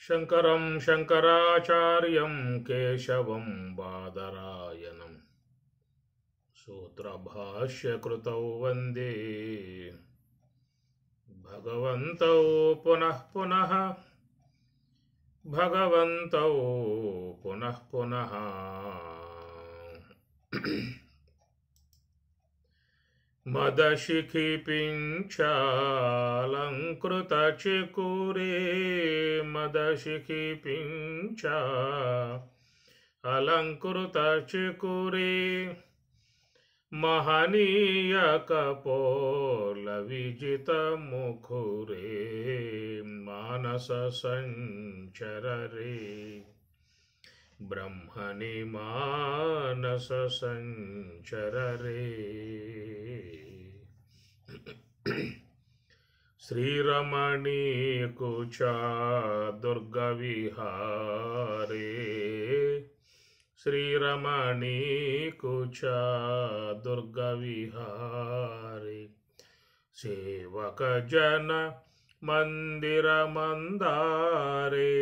శంకరం శంకరాచార్యం కేశవం బాదరాయణం సూత్రభాష్యకృతౌ వందే భగవంతౌ పునః పునః భగవంతౌ పునః పునః. మదశిఖిపించాలంకృతచికురే మదశిఖిపించాలంకృతచికురే మహనీయ కపోల విజిత ముఖురే మానస సంచరరే బ్రహ్మణి మానస సంచరరే. శ్రీరమణీ కుచా దుర్గ విహారే శ్రీరమణీ కుచా దుర్గ విహారే సేవక జన మందిర మందారే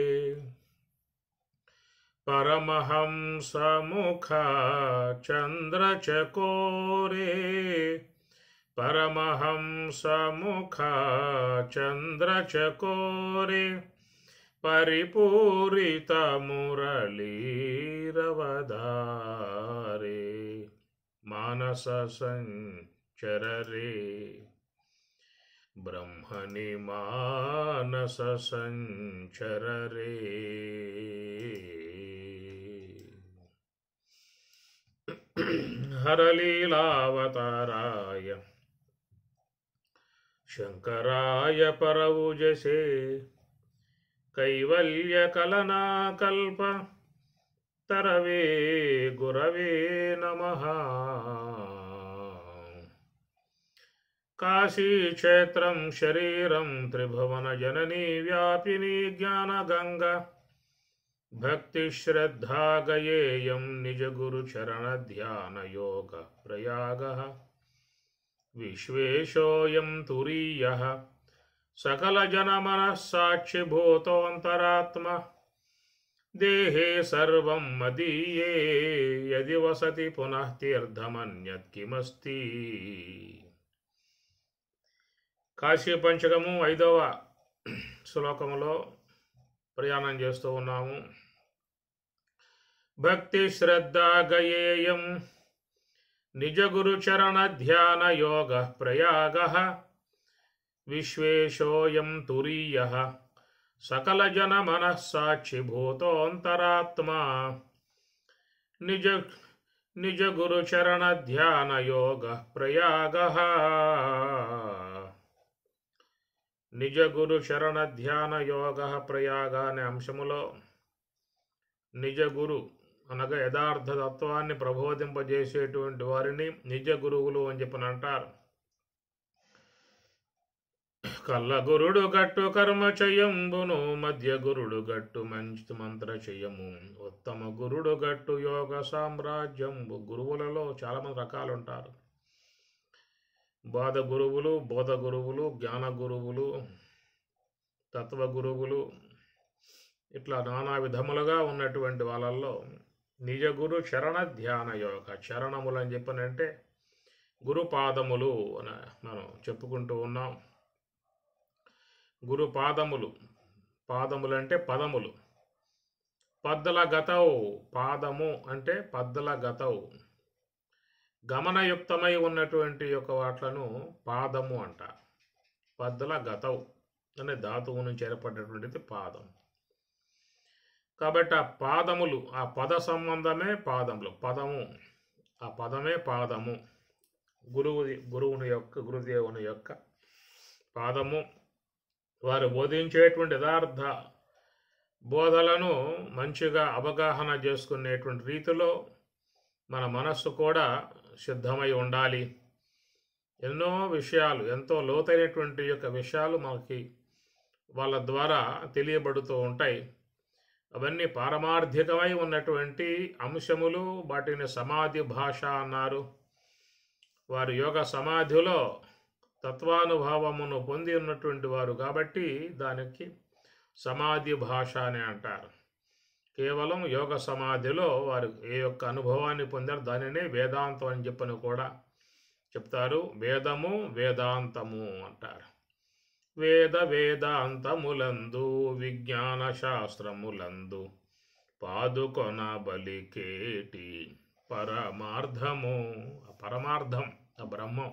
పరమహంసముఖ చంద్రచకోరే పరమహంసముఖ చంద్రచకోరే పరిపూరిత మురళీరవధారే మానస సంచరరే బ్రహ్మణి మానస సంచరరే. హరలీలావతారాయ శంకరాయ పరవుజసే కైవల్యకలనాకల్ప తరవే గురవే నమః. కాశీక్షేత్రం శరీరం త్రిభువన జననీ వ్యాపిని జ్ఞానగంగా భక్తి శ్రద్ధా గయేయం నిజ గురు చరణ ధ్యాన యోగ ప్రయాగః విశ్వేశోయం తురీయః సకల జన మనః సాక్షిభూతోంతరాత్మ దేహే సర్వం మదీయే యది వసతి పునః తీర్థమన్యత్ కిమస్తి. కాశీ పంచకము 5వ శ్లోకములో ప్రయాణం చేస్తూ ఉన్నాము. భక్తి శ్రద్ధా గయేయం నిజ గురు చరణ ధ్యాన యోగ ప్రయాగః విశ్వేశోయం తురీయః సకల జన మనః సాక్షిభూతోంతరాత్మా నిజ గురు చరణ ధ్యాన యోగ ప్రయాగః. నిజ గురు చరణ ధ్యాన యోగ ప్రయాగ అనే అంశములో నిజ గురు అనగా యథార్థ తత్వాన్ని ప్రబోధింపజేసేటువంటి వారిని నిజ గురువులు అని చెప్పని అంటారు. కల్ల గురుడు గట్టు కర్మ చయంబును మధ్య గురుడు గట్టు మంచి మంత్ర చయము ఉత్తమ గురుడు గట్టు యోగ సామ్రాజ్యంబు. గురువులలో చాలామంది రకాలు ఉంటారు. బాధ గురువులు, బోధ గురువులు, జ్ఞాన గురువులు, తత్వ గురువులు, ఇట్లా నానా విధములుగా ఉన్నటువంటి వాళ్ళల్లో నిజ గురు చరణ ధ్యాన యోగ చరణములు అని చెప్పనంటే గురుపాదములు అని మనం చెప్పుకుంటూ ఉన్నాం. గురుపాదములు, పాదములు అంటే పదములు. పద్దల గతవు, పాదము అంటే పద్దల గతవు, గమనయుక్తమై ఉన్నటువంటి యొక్క వాట్లను పాదము అంటారు. పద్దల గతవు అనే ధాతువు నుంచి ఏర్పడినటువంటిది పాదం. కాబట్టి ఆ పాదములు, ఆ పద సంబంధమే పాదములు. పదము, ఆ పదమే పాదము. గురుదేవుని యొక్క పాదము. వారు బోధించేటువంటి యథార్థ బోధలను మంచిగా అవగాహన చేసుకునేటువంటి రీతిలో మన మనస్సు కూడా సిద్ధమై ఉండాలి. ఎన్నో విషయాలు, ఎంతో లోతైనటువంటి యొక్క విషయాలు మనకి వాళ్ళ ద్వారా తెలియబడుతూ ఉంటాయి. అవన్నీ పారమార్థికమై ఉన్నటువంటి అంశములు. వాటిని సమాధి భాష అన్నారు. వారు యోగ సమాధిలో తత్వానుభవమును పొంది ఉన్నటువంటి వారు కాబట్టి దానికి సమాధి భాష అని అంటారు. కేవలం యోగ సమాధిలో వారు ఏ యొక్క అనుభవాన్ని పొందారు దానినే వేదాంతం అని చెప్పని కూడా చెప్తారు. వేదము వేదాంతము అంటారు. వేద వేదాంతములందు విజ్ఞాన శాస్త్రములందు పాదుకొన బలికేటి పరమార్థము. పరమార్థం ఆ బ్రహ్మం.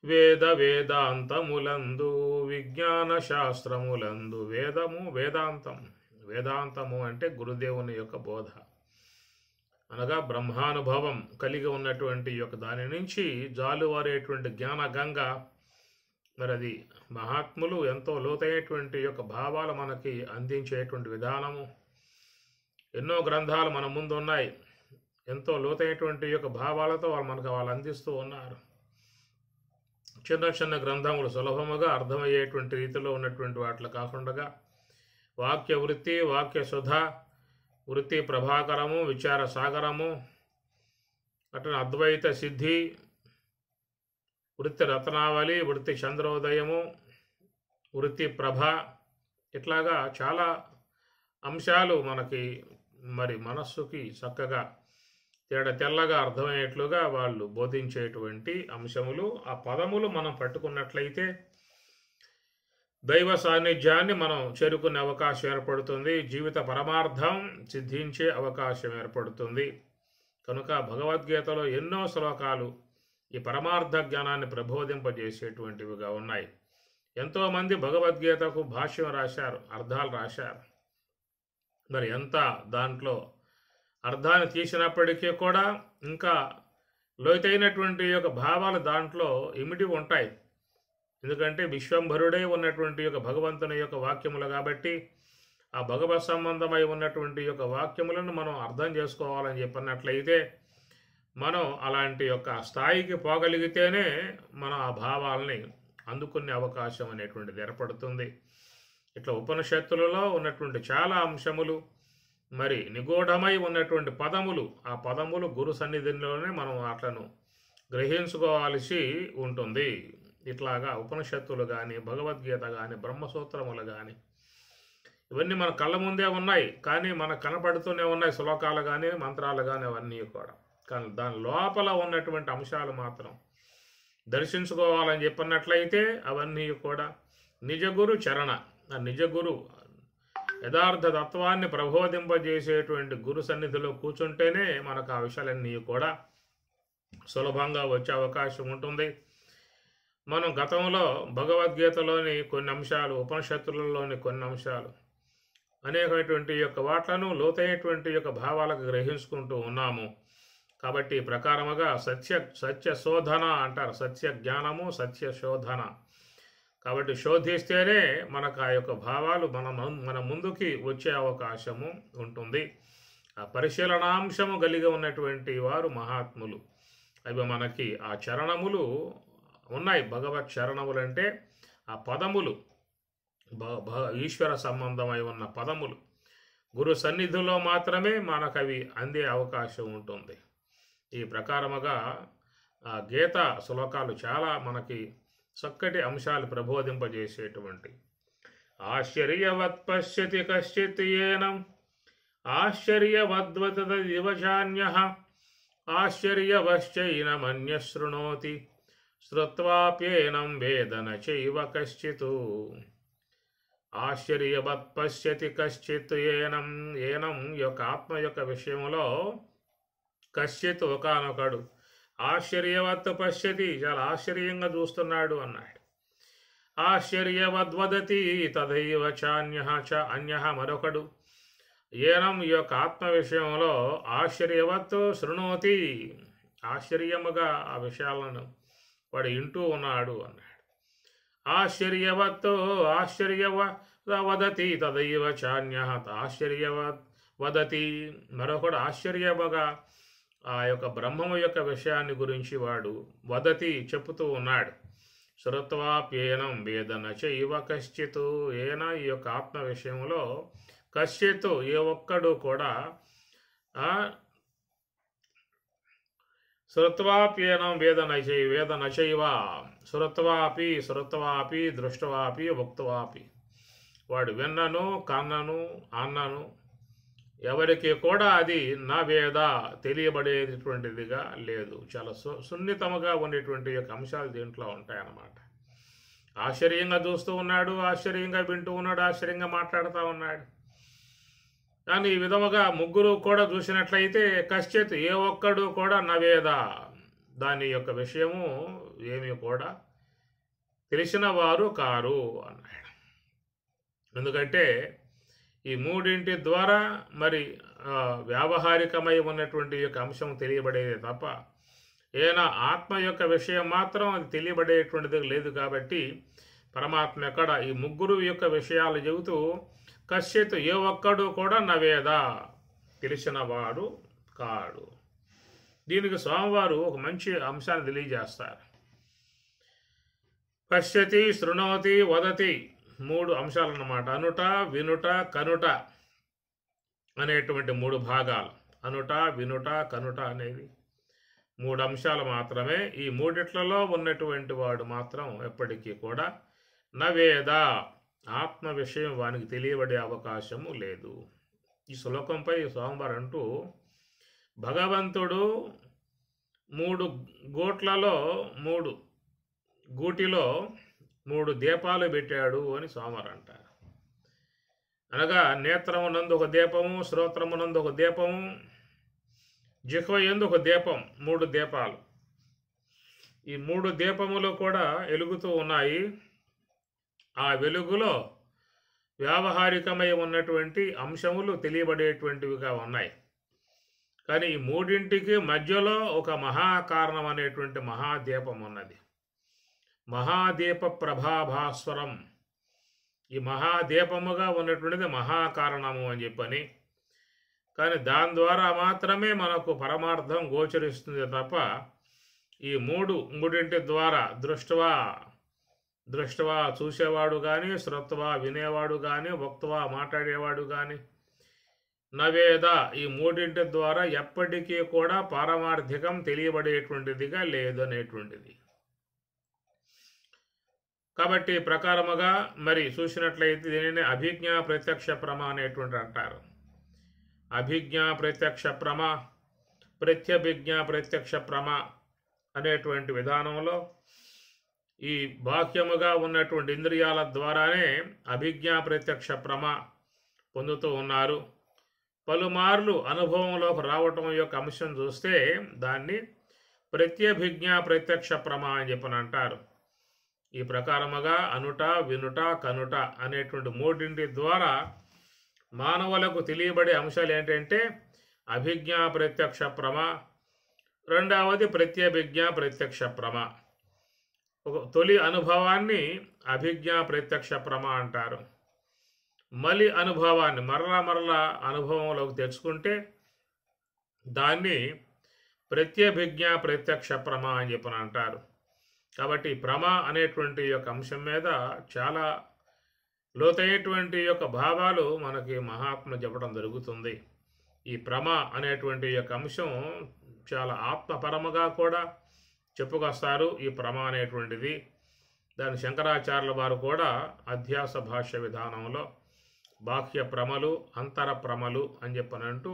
వేద వేదాంతములందు విజ్ఞాన శాస్త్రములందు వేదము వేదాంతం. వేదాంతము అంటే గురుదేవుని యొక్క బోధ అనగా బ్రహ్మానుభవం కలిగి ఉన్నటువంటి యొక్క దాని నుంచి జాలువారేటువంటి జ్ఞాన గంగ. మరి అది మహాత్ములు ఎంతో లోతైనటువంటి యొక్క భావాలు మనకి అందించేటువంటి విధానము. ఎన్నో గ్రంథాలు మన ముందు ఉన్నాయి. ఎంతో లోతైనటువంటి యొక్క భావాలతో వాళ్ళు అందిస్తూ ఉన్నారు. చిన్న చిన్న గ్రంథములు సులభముగా అర్థమయ్యేటువంటి రీతిలో ఉన్నటువంటి వాటిలో కాకుండా వాక్య వృత్తి, వాక్య సుధ, వృత్తి ప్రభాకరము, విచార సాగరము, అట్లా అద్వైత సిద్ధి, వృత్తి రత్నావళి, వృత్తి చంద్రోదయము, వృత్తి ప్రభ, ఇట్లాగా చాలా అంశాలు మనకి మరి మనస్సుకి చక్కగా తెల్లగా అర్థమయ్యేట్లుగా వాళ్ళు బోధించేటువంటి అంశములు. ఆ పదములు మనం పట్టుకున్నట్లయితే దైవ సాన్నిధ్యాన్ని మనం చేరుకునే అవకాశం ఏర్పడుతుంది. జీవిత పరమార్థం సిద్ధించే అవకాశం ఏర్పడుతుంది. కనుక భగవద్గీతలో ఎన్నో శ్లోకాలు ఈ పరమార్థ జ్ఞానాన్ని ప్రబోధింపజేసేటువంటివిగా ఉన్నాయి. ఎంతోమంది భగవద్గీతకు భాష్యం రాశారు, అర్థాలు రాశారు. మరి ఎంత దాంట్లో అర్థాన్ని తీసినప్పటికీ కూడా ఇంకా లోతైనటువంటి యొక్క భావాలు దాంట్లో ఇమిడి ఉంటాయి. ఎందుకంటే విశ్వంభరుడే ఉన్నటువంటి యొక్క భగవంతుని యొక్క వాక్యములు కాబట్టి ఆ భగవత్ సంబంధమై ఉన్నటువంటి యొక్క వాక్యములను మనం అర్థం చేసుకోవాలని చెప్పినట్లయితే మనం అలాంటి యొక్క స్థాయికి పోగలిగితేనే మనం ఆ భావాలని అందుకునే అవకాశం అనేటువంటిది ఏర్పడుతుంది. ఇట్లా ఉపనిషత్తులలో ఉన్నటువంటి చాలా అంశములు మరి నిగూఢమై ఉన్నటువంటి పదములు, ఆ పదములు గురు సన్నిధిలోనే మనం వాట్లను గ్రహించుకోవాల్సి ఉంటుంది. ఇట్లాగా ఉపనిషత్తులు కానీ, భగవద్గీత కానీ, బ్రహ్మసూత్రములు కానీ ఇవన్నీ మన కళ్ళ ముందే ఉన్నాయి. కానీ మనకు కనపడుతూనే ఉన్నాయి శ్లోకాలు కానీ, మంత్రాలు కానీ, అవన్నీ కూడా. కానీ దాని లోపల ఉన్నటువంటి అంశాలు మాత్రం దర్శించుకోవాలని చెప్పినట్లయితే అవన్నీ కూడా నిజగురు చరణ, ఆ నిజగురు యథార్థ తత్వాన్ని ప్రబోధింపజేసేటువంటి గురు సన్నిధిలో కూర్చుంటేనే మనకు ఆ విషయాలన్నీ కూడా సులభంగా వచ్చే అవకాశం ఉంటుంది. మనం గతంలో భగవద్గీతలోని కొన్ని అంశాలు, ఉపనిషత్తులలోని కొన్ని అంశాలు, అనేకమైనటువంటి యొక్క వాట్లను లోతైనటువంటి యొక్క భావాలకు గ్రహించుకుంటూ ఉన్నాము. కాబట్టి ఈ ప్రకారముగా సత్య శోధన అంటారు. సత్య జ్ఞానము, సత్య శోధన. కాబట్టి శోధిస్తేనే మనకు ఆ యొక్క భావాలు మన ముందుకి వచ్చే అవకాశము ఉంటుంది. ఆ పరిశీలనాంశము కలిగి ఉన్నటువంటి వారు మహాత్ములు. అవి మనకి ఆ చరణములు ఉన్నాయి. భగవత్ చరణములు అంటే ఆ పదములు, ఈశ్వర సంబంధమై ఉన్న పదములు గురు సన్నిధిలో మాత్రమే మనకు అవి అందే అవకాశం ఉంటుంది. ఈ ప్రకారముగా ఆ గీత శ్లోకాలు చాలా మనకి చక్కటి అంశాలు ప్రబోధింపజేసేటువంటి. ఆశ్చర్యవత్ పశ్యతి కశ్చిత్ ఏనం ఆశ్చర్యవద్వతదివచాన్యః ఆశ్చర్యవశ్చైనమన్యశృణోతి శ్రుత్వాప్యేనం వేద న చైవ కశ్చిత్. ఆశ్చర్యవత్ పశ్యతి కశ్చిత్ ఏనం. ఏనం యొక్క ఆత్మ యొక్క విషయంలో కశ్చిత్ ఒకానొకడు ఆశ్చర్యవత్ పశ్యతి, చాలా ఆశ్చర్యంగా చూస్తున్నాడు అన్నాడు. ఆశ్చర్యవద్వదతి తదైవ చాన్యః చ అన్యః మరొకడు ఏనం ఈ యొక్క ఆత్మ విషయంలో ఆశ్చర్యవత్ శృణోతి, ఆశ్చర్యముగా ఆ విషయాలను వాడు వింటూ ఉన్నాడు అన్నాడు. ఆశ్చర్యవత్ వదతి తదైవ చాన్యః ఆశ్చర్యవత్ వదతి, మరొకడు ఆశ్చర్యముగా ఆ యొక్క బ్రహ్మము యొక్క విషయాన్ని గురించి వాడు వదతి చెప్పుతూ ఉన్నాడు. శ్రుత్వాప్యేనం వేద న చైవ కశ్చిత్. ఏన ఈ యొక్క ఆత్మ విషయంలో కశ్చిత్ ఏ ఒక్కడు కూడా శ్రుత్వాప్యేనం వేద నచైవ శ్రుత్వాపి దృష్ట్వాపి ఉక్త్వాపి. వాడు విన్నను, కన్నను, అన్నను ఎవరికి కూడా అది నా వేద తెలియబడేటటువంటిదిగా లేదు. చాలా సున్నితముగా ఉండేటువంటి యొక్క అంశాలు దీంట్లో ఉంటాయన్నమాట. ఆశ్చర్యంగా చూస్తూ ఉన్నాడు, ఆశ్చర్యంగా వింటూ ఉన్నాడు, ఆశ్చర్యంగా మాట్లాడుతూ ఉన్నాడు. కానీ ఈ విధముగా ముగ్గురు కూడా చూసినట్లయితే కశ్చిత్ ఏ ఒక్కడు కూడా నవేద దాని యొక్క విషయము ఏమీ కూడా తెలిసిన వారు కారు అన్నాడు. ఎందుకంటే ఈ మూడింటి ద్వారా మరి వ్యావహారికమై ఉన్నటువంటి యొక్క అంశం తెలియబడేది తప్ప ఏనా ఆత్మ యొక్క విషయం మాత్రం అది తెలియబడేటువంటిది లేదు. కాబట్టి పరమాత్మ ఎక్కడ ఈ ముగ్గురు యొక్క విషయాలు చెబుతూ కశ్చిత్ ఏ ఒక్కడు కూడా నవేద తెలిసినవాడు కాడు. దీనికి స్వామివారు ఒక మంచి అంశాన్ని తెలియజేస్తారు. పశ్యతి, శృణోతి, వదతి 3 అంశాలన్నమాట. అనుట, వినుట, కనుట అనేటువంటి 3 భాగాలు. అనుట, వినుట, కనుట అనేది 3 అంశాలు మాత్రమే. ఈ మూడిట్లలో ఉన్నటువంటి వాడు మాత్రం ఎప్పటికీ కూడా నవేద ఆత్మ విషయం వానికి తెలియబడే అవకాశము లేదు. ఈ శ్లోకంపై స్వామివారు అంటూ భగవంతుడు 3 గూట్లలో 3 గూటిలో 3 దీపాలు పెట్టాడు అని స్వామివారు అంటారు. అనగా నేత్రమునందు ఒక దీపము, శ్రోత్రమునందు ఒక దీపము, జిహ్వ యందు ఒక దీపం, 3 దీపాలు. ఈ 3 దీపములు కూడా వెలుగుతూ ఉన్నాయి. ఆ వెలుగులో వ్యావహారికమై ఉన్నటువంటి అంశములు తెలియబడేటువంటివిగా ఉన్నాయి. కానీ ఈ మూడింటికి మధ్యలో ఒక మహాకారణం అనేటువంటి మహాదీపం ఉన్నది. మహాదీప ప్రభాభాస్వరం. ఈ మహాదీపముగా ఉన్నటువంటిది మహాకారణము అని చెప్పని. కానీ దాని ద్వారా మాత్రమే మనకు పరమార్థం గోచరిస్తుంది తప్ప ఈ మూడింటి ద్వారా దృష్టవా చూసేవాడు కానీ, శ్రుత్వా వినేవాడు కానీ, వక్తవా మాట్లాడేవాడు కానీ, నవేద ఈ మూడింటి ద్వారా ఎప్పటికీ కూడా పారమార్థికం తెలియబడేటువంటిదిగా లేదనేటువంటిది. కాబట్టి ప్రకారముగా మరి చూసినట్లయితే దీనిని అభిజ్ఞా ప్రత్యక్ష ప్రమ అనేటువంటి అంటారు. అభిజ్ఞా ప్రత్యక్ష ప్రమ, ప్రత్యభిజ్ఞా ప్రత్యక్ష ప్రమ అనేటువంటి విధానంలో ఈ బాహ్యముగా ఉన్నటువంటి ఇంద్రియాల ద్వారానే అభిజ్ఞా ప్రత్యక్ష ప్రమ పొందుతూ ఉన్నారు. పలుమార్లు అనుభవంలోకి రావటం యొక్క అంశం చూస్తే దాన్ని ప్రత్యభిజ్ఞా ప్రత్యక్ష ప్రమ అని చెప్పని అంటారు. ఈ ప్రకారముగా అనుట, వినుట, కనుట అనేటువంటి మూడింటి ద్వారా మానవులకు తెలియబడే అంశాలు ఏంటంటే అభిజ్ఞా ప్రత్యక్ష ప్రమ, రెండవది ప్రత్యభిజ్ఞా ప్రత్యక్ష ప్రమ. ఒక తొలి అనుభవాన్ని అభిజ్ఞా ప్రత్యక్ష ప్రమ అంటారు. మలి అనుభవాన్ని మరలా అనుభవంలోకి తెచ్చుకుంటే దాన్ని ప్రత్యభిజ్ఞా ప్రత్యక్ష ప్రమ అని చెప్పని అంటారు. కాబట్టి ప్రమ అనేటువంటి యొక్క అంశం మీద చాలా లోతైనటువంటి యొక్క భావాలు మనకి మహాత్మ చెప్పడం జరుగుతుంది. ఈ ప్రమ అనేటువంటి యొక్క అంశం చాలా ఆత్మపరముగా కూడా చెప్పుకొస్తారు. ఈ ప్రమ అనేటువంటిది దాని శంకరాచార్యుల వారు కూడా అధ్యాస భాష్య విధానంలో బాహ్య ప్రమలు, అంతర ప్రమలు అని చెప్పనంటూ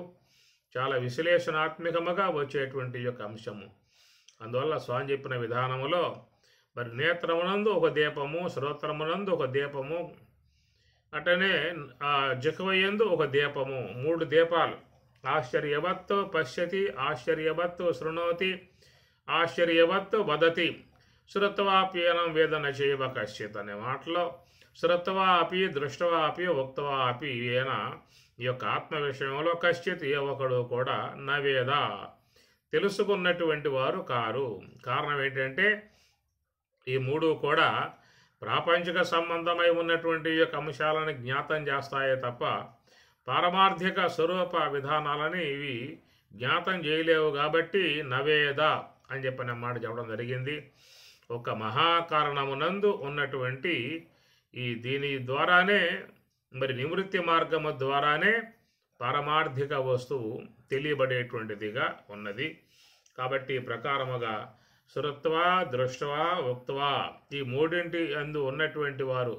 చాలా విశ్లేషణాత్మకముగా వచ్చేటువంటి యొక్క అంశము. అందువల్ల స్వామి చెప్పిన విధానములో మరి నేత్రమునందు ఒక దీపము, శ్రోత్రమునందు ఒక దీపము, అటనే జిహ్వయందు ఒక దీపము, 3 దీపాలు. ఆశ్చర్యవత్తు పశ్యతి, ఆశ్చర్యవత్తు శృణోతి, ఆశ్చర్యవత్తు వదతి, శ్రుత్వాప్యేనం వేదన చేయవ కశ్చిత్ అనే మాటలో శ్రుత్వా అపి, దృష్టవా అపి, వక్తవా అపి ఏన ఈ యొక్క ఆత్మ విషయంలో కశ్చిత్ ఏ ఒకడు కూడా నవేద తెలుసుకున్నటువంటి వారు కారు. కారణం ఏంటంటే ఈ 3 కూడా ప్రాపంచిక సంబంధమై ఉన్నటువంటి యొక్క అంశాలను జ్ఞాతం చేస్తాయే తప్ప పారమార్థిక స్వరూప విధానాలని ఇవి జ్ఞాతం చేయలేవు. కాబట్టి నవేద అని చెప్పిన మాట చెప్పడం జరిగింది. ఒక మహాకారణమునందు ఉన్నటువంటి దీని ద్వారానే మరి నివృత్తి మార్గము ద్వారానే పారమార్థిక వస్తువు తెలియబడేటువంటిదిగా ఉన్నది. కాబట్టి ప్రకారముగా శ్రుత్వా, దృష్టవా, వక్తవా ఈ మూడింటి అందు ఉన్నటువంటి వారు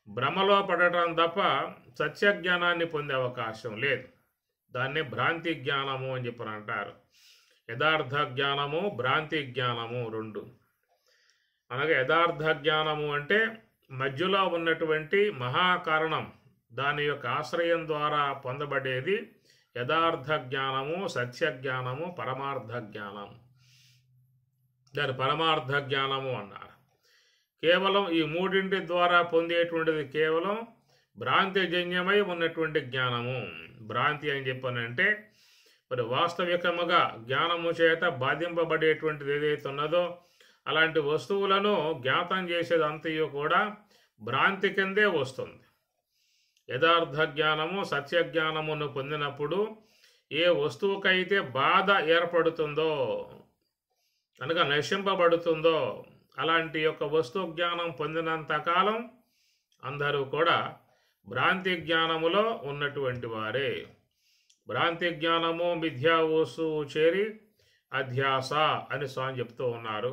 భ్రమలో పడటం తప్ప సత్యజ్ఞానాన్ని పొందే అవకాశం లేదు. దాన్ని భ్రాంతి జ్ఞానము అని చెప్పని అంటారు. యథార్థ జ్ఞానము, భ్రాంతి జ్ఞానము రెండు. అనగా యథార్థ జ్ఞానము అంటే మధ్యలో ఉన్నటువంటి మహాకారణం, దాని యొక్క ఆశ్రయం ద్వారా పొందబడేది యథార్థ జ్ఞానము, సత్య జ్ఞానము, పరమార్థ జ్ఞానం. దాని పరమార్థ జ్ఞానము అన్నారు. కేవలం ఈ మూడింటి ద్వారా పొందేటువంటిది కేవలం భ్రాంతిజన్యమై ఉన్నటువంటి జ్ఞానము. భ్రాంతి అని చెప్పనంటే మరి వాస్తవికముగా జ్ఞానము చేత బాధింపబడేటువంటిది ఏదైతే ఉన్నదో అలాంటి వస్తువులను జ్ఞాతం చేసేదంతయు కూడా భ్రాంతి కిందే వస్తుంది. యథార్థ జ్ఞానము, సత్య జ్ఞానమును పొందినప్పుడు ఏ వస్తువుకైతే బాధ ఏర్పడుతుందో అనగా నశింపబడుతుందో అలాంటి యొక్క వస్తు జ్ఞానం పొందినంతకాలం అందరూ కూడా భ్రాంతి జ్ఞానములో ఉన్నటువంటి వారే. భ్రాంతి జ్ఞానము మిథ్యా వస్తువు చేరి అధ్యాస అని స్వామి చెప్తూ ఉన్నారు.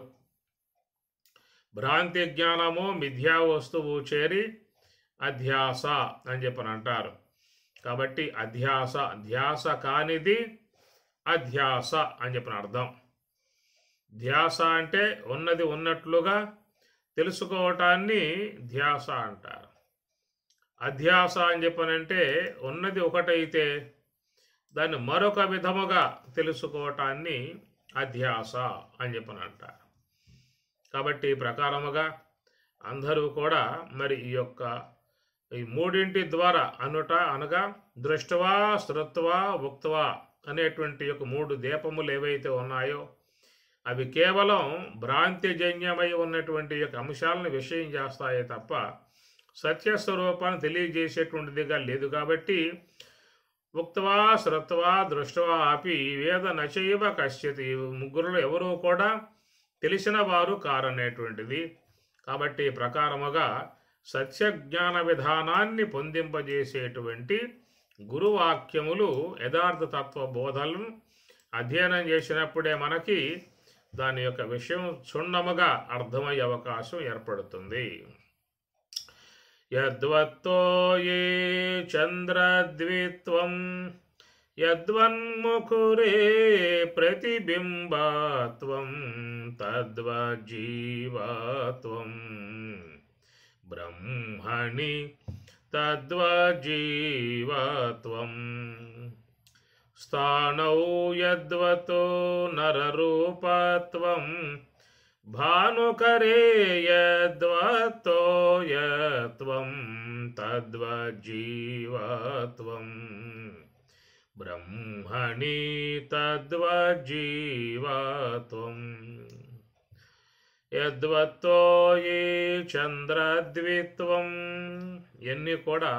భ్రాంతి జ్ఞానము మిథ్యా వస్తువు చేరి అధ్యాస అని చెప్పని అంటారు. కాబట్టి అధ్యాస, ధ్యాస కానిది అధ్యాస అని చెప్పిన అర్థం. ధ్యాస అంటే ఉన్నది ఉన్నట్లుగా తెలుసుకోవటాన్ని ధ్యాస అంటారు. అధ్యాస అని చెప్పనంటే ఉన్నది ఒకటైతే దాన్ని మరొక విధముగా తెలుసుకోవటాన్ని అధ్యాస అని చెప్పని అంటారు. కాబట్టి ప్రకారముగా అందరూ కూడా మరి ఈ మూడింటి ద్వారా అనగా దృష్టవా, శ్రుత్వా, ఉక్త్వా అనేటువంటి యొక్క మూడు దీపములు ఏవైతే ఉన్నాయో అవి కేవలం భ్రాంతిజన్యమై ఉన్నటువంటి యొక్క అంశాలను విషయం చేస్తాయే తప్ప సత్యస్వరూపాన్ని తెలియజేసేటువంటిదిగా లేదు. కాబట్టి ఉక్త్వా, శ్రుత్వా, దృష్టవా అపి వేద నచైవ కశ్చిత్, ఈ ముగ్గురులో ఎవరూ కూడా తెలిసిన వారు కారనేటువంటిది. కాబట్టి ప్రకారముగా సత్యజ్ఞాన విధానాన్ని పొందింపజేసేటువంటి గురువాక్యములు యథార్థ తత్వ బోధలను అధ్యయనం చేసినప్పుడే మనకి దాని యొక్క విషయం క్షుణ్ణముగా అర్థమయ్యే అవకాశం ఏర్పడుతుంది. యద్వత్తో ఏ చంద్రద్విత్వం యద్వన్ముఖురే ప్రతిబింబాత్వం తద్వజ్జీవత్వం బ్రహ్మణి తద్వజ్జీవత్వం స్థానౌ యద్వతో నరరూపత్వం భానుకరే యద్వతో యత్వం తద్వజ్జీవత్వం బ్రహ్మణి తద్వజ్జీవత్వం యద్వత్తో ఏ చంద్రద్విత్వం, ఇవన్నీ కూడా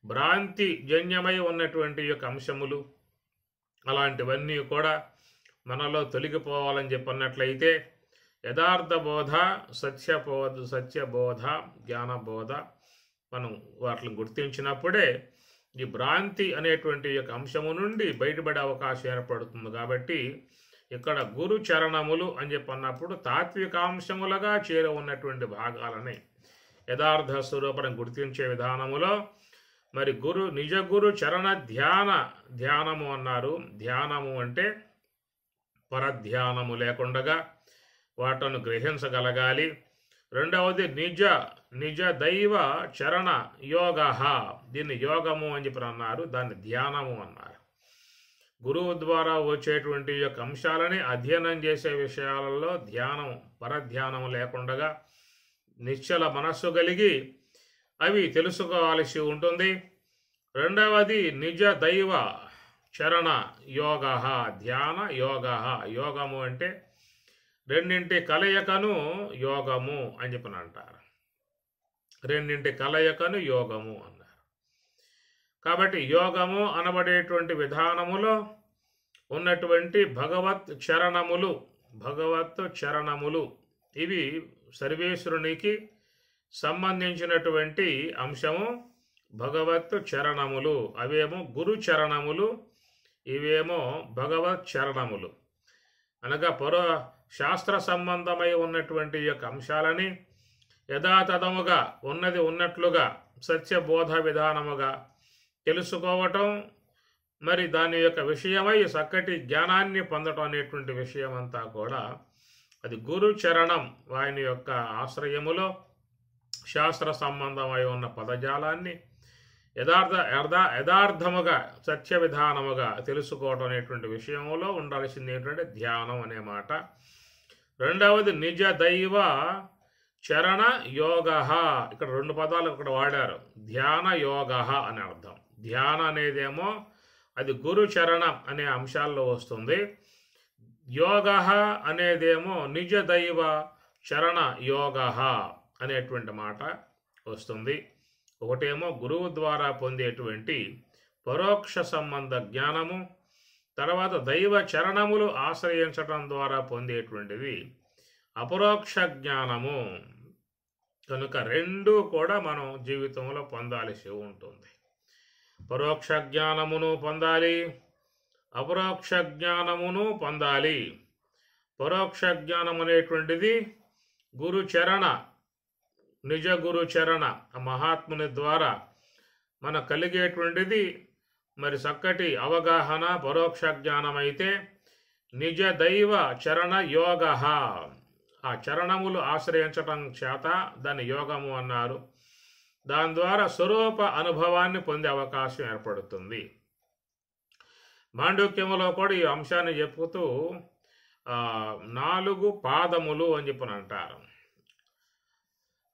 భ్రాంతి జన్యమై ఉన్నటువంటి యొక్క అంశములు. అలాంటివన్నీ కూడా మనలో తొలగిపోవాలని చెప్పన్నట్లయితే యథార్థ బోధ, సత్యబోధ, జ్ఞానబోధ మనం వాటిని గుర్తించినప్పుడే ఈ భ్రాంతి అనేటువంటి యొక్క అంశము నుండి బయటపడే అవకాశం ఏర్పడుతుంది. కాబట్టి ఇక్కడ గురు చరణములు అని చెప్పన్నప్పుడు తాత్వికాంశములుగా చేరి ఉన్నటువంటి భాగాలని యథార్థ స్వరూపం గుర్తించే విధానములో మరి నిజ గురు చరణ ధ్యానము అన్నారు. ధ్యానము అంటే పరధ్యానము లేకుండగా వాటిని గ్రహించగలగాలి. రెండవది నిజ దైవ చరణ యోగ, దీన్ని యోగము అని చెప్పి అన్నారు, దాన్ని ధ్యానము అన్నారు. గురువు ద్వారా వచ్చేటువంటి యొక్క అంశాలని అధ్యయనం చేసే విషయాలలో ధ్యానం, పరధ్యానం లేకుండగా నిశ్చల మనస్సు కలిగి అవి తెలుసుకోవాల్సి ఉంటుంది. రెండవది నిజ దైవ చరణ యోగ, ధ్యాన యోగ. యోగము అంటే రెండింటి కలయికను యోగము అని చెప్పని అంటారు. రెండింటి కలయికను యోగము అన్నారు. కాబట్టి యోగము అనబడేటువంటి విధానములో ఉన్నటువంటి భగవత్ చరణములు ఇవి సర్వేశ్వరునికి సంబంధించినటువంటి అంశము. భగవత్ చరణములు అవేమో గురు చరణములు, ఇవేమో భగవత్ చరణములు. అనగా శాస్త్ర సంబంధమై ఉన్నటువంటి యొక్క అంశాలని యథాతథముగా ఉన్నది ఉన్నట్లుగా సత్యబోధ విధానముగా తెలుసుకోవటం, మరి దాని యొక్క విషయమై చక్కటి జ్ఞానాన్ని పొందటం అనేటువంటి విషయం అంతా కూడా అది గురు చరణం ఆయన యొక్క ఆశ్రయములో శాస్త్ర సంబంధమై ఉన్న పదజాలాన్ని యథార్థముగా సత్య విధానముగా తెలుసుకోవటం అనేటువంటి విషయంలో ఉండాల్సింది ఏంటంటే ధ్యానం అనే మాట. రెండవది నిజ దైవ చరణ యోగ. ఇక్కడ రెండు పదాలు ఇక్కడ వాడారు. ధ్యాన యోగ అని అర్థం. ధ్యాన అనేదేమో అది గురు చరణం అనే అంశాల్లో వస్తుంది. యోగ అనేదేమో నిజ దైవ చరణ యోగ అనేటువంటి మాట వస్తుంది. ఒకటేమో గురువు ద్వారా పొందేటువంటి పరోక్ష సంబంధ జ్ఞానము, తర్వాత దైవ చరణములు ఆశ్రయించటం ద్వారా పొందేటువంటిది అపరోక్ష జ్ఞానము. కనుక రెండు కూడా మనం జీవితంలో పొందాల్సి ఉంటుంది. పరోక్ష జ్ఞానమును పొందాలి, అపరోక్ష జ్ఞానమును పొందాలి. పరోక్ష జ్ఞానం అనేటువంటిది గురుచరణ, నిజ గురుచరణ మహాత్ముని ద్వారా మనకు కలిగేటువంటిది మరి చక్కటి అవగాహన పరోక్ష జ్ఞానం అయితే, నిజ దైవ చరణ యోగ ఆ చరణములు ఆశ్రయించటం చేత దాన్ని యోగము అన్నారు. దాని ద్వారా స్వరూప అనుభవాన్ని పొందే అవకాశం ఏర్పడుతుంది. మాండూక్యములో కూడా ఈ అంశాన్ని చెప్పుతూ 4 పాదములు అని చెప్పని అంటారు.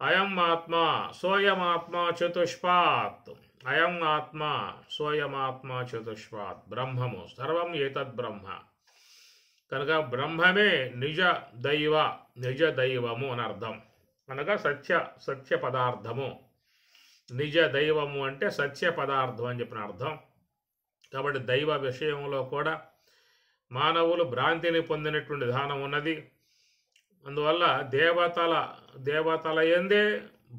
అయం ఆత్మ సోయమాత్మ చతుష్పాత్, అయం ఆత్మ సోయమాత్మ చతుష్పాత్, బ్రహ్మము సర్వం ఏతద్ బ్రహ్మ. కనుక బ్రహ్మమే నిజ దైవము అని అర్థం. అనగా సత్య పదార్థము. నిజ దైవము అంటే సత్య పదార్థం అని చెప్పిన అర్థం. కాబట్టి దైవ విషయంలో కూడా మానవులు భ్రాంతిని పొందినటువంటి విధానం ఉన్నది. అందువల్ల దేవతల యందే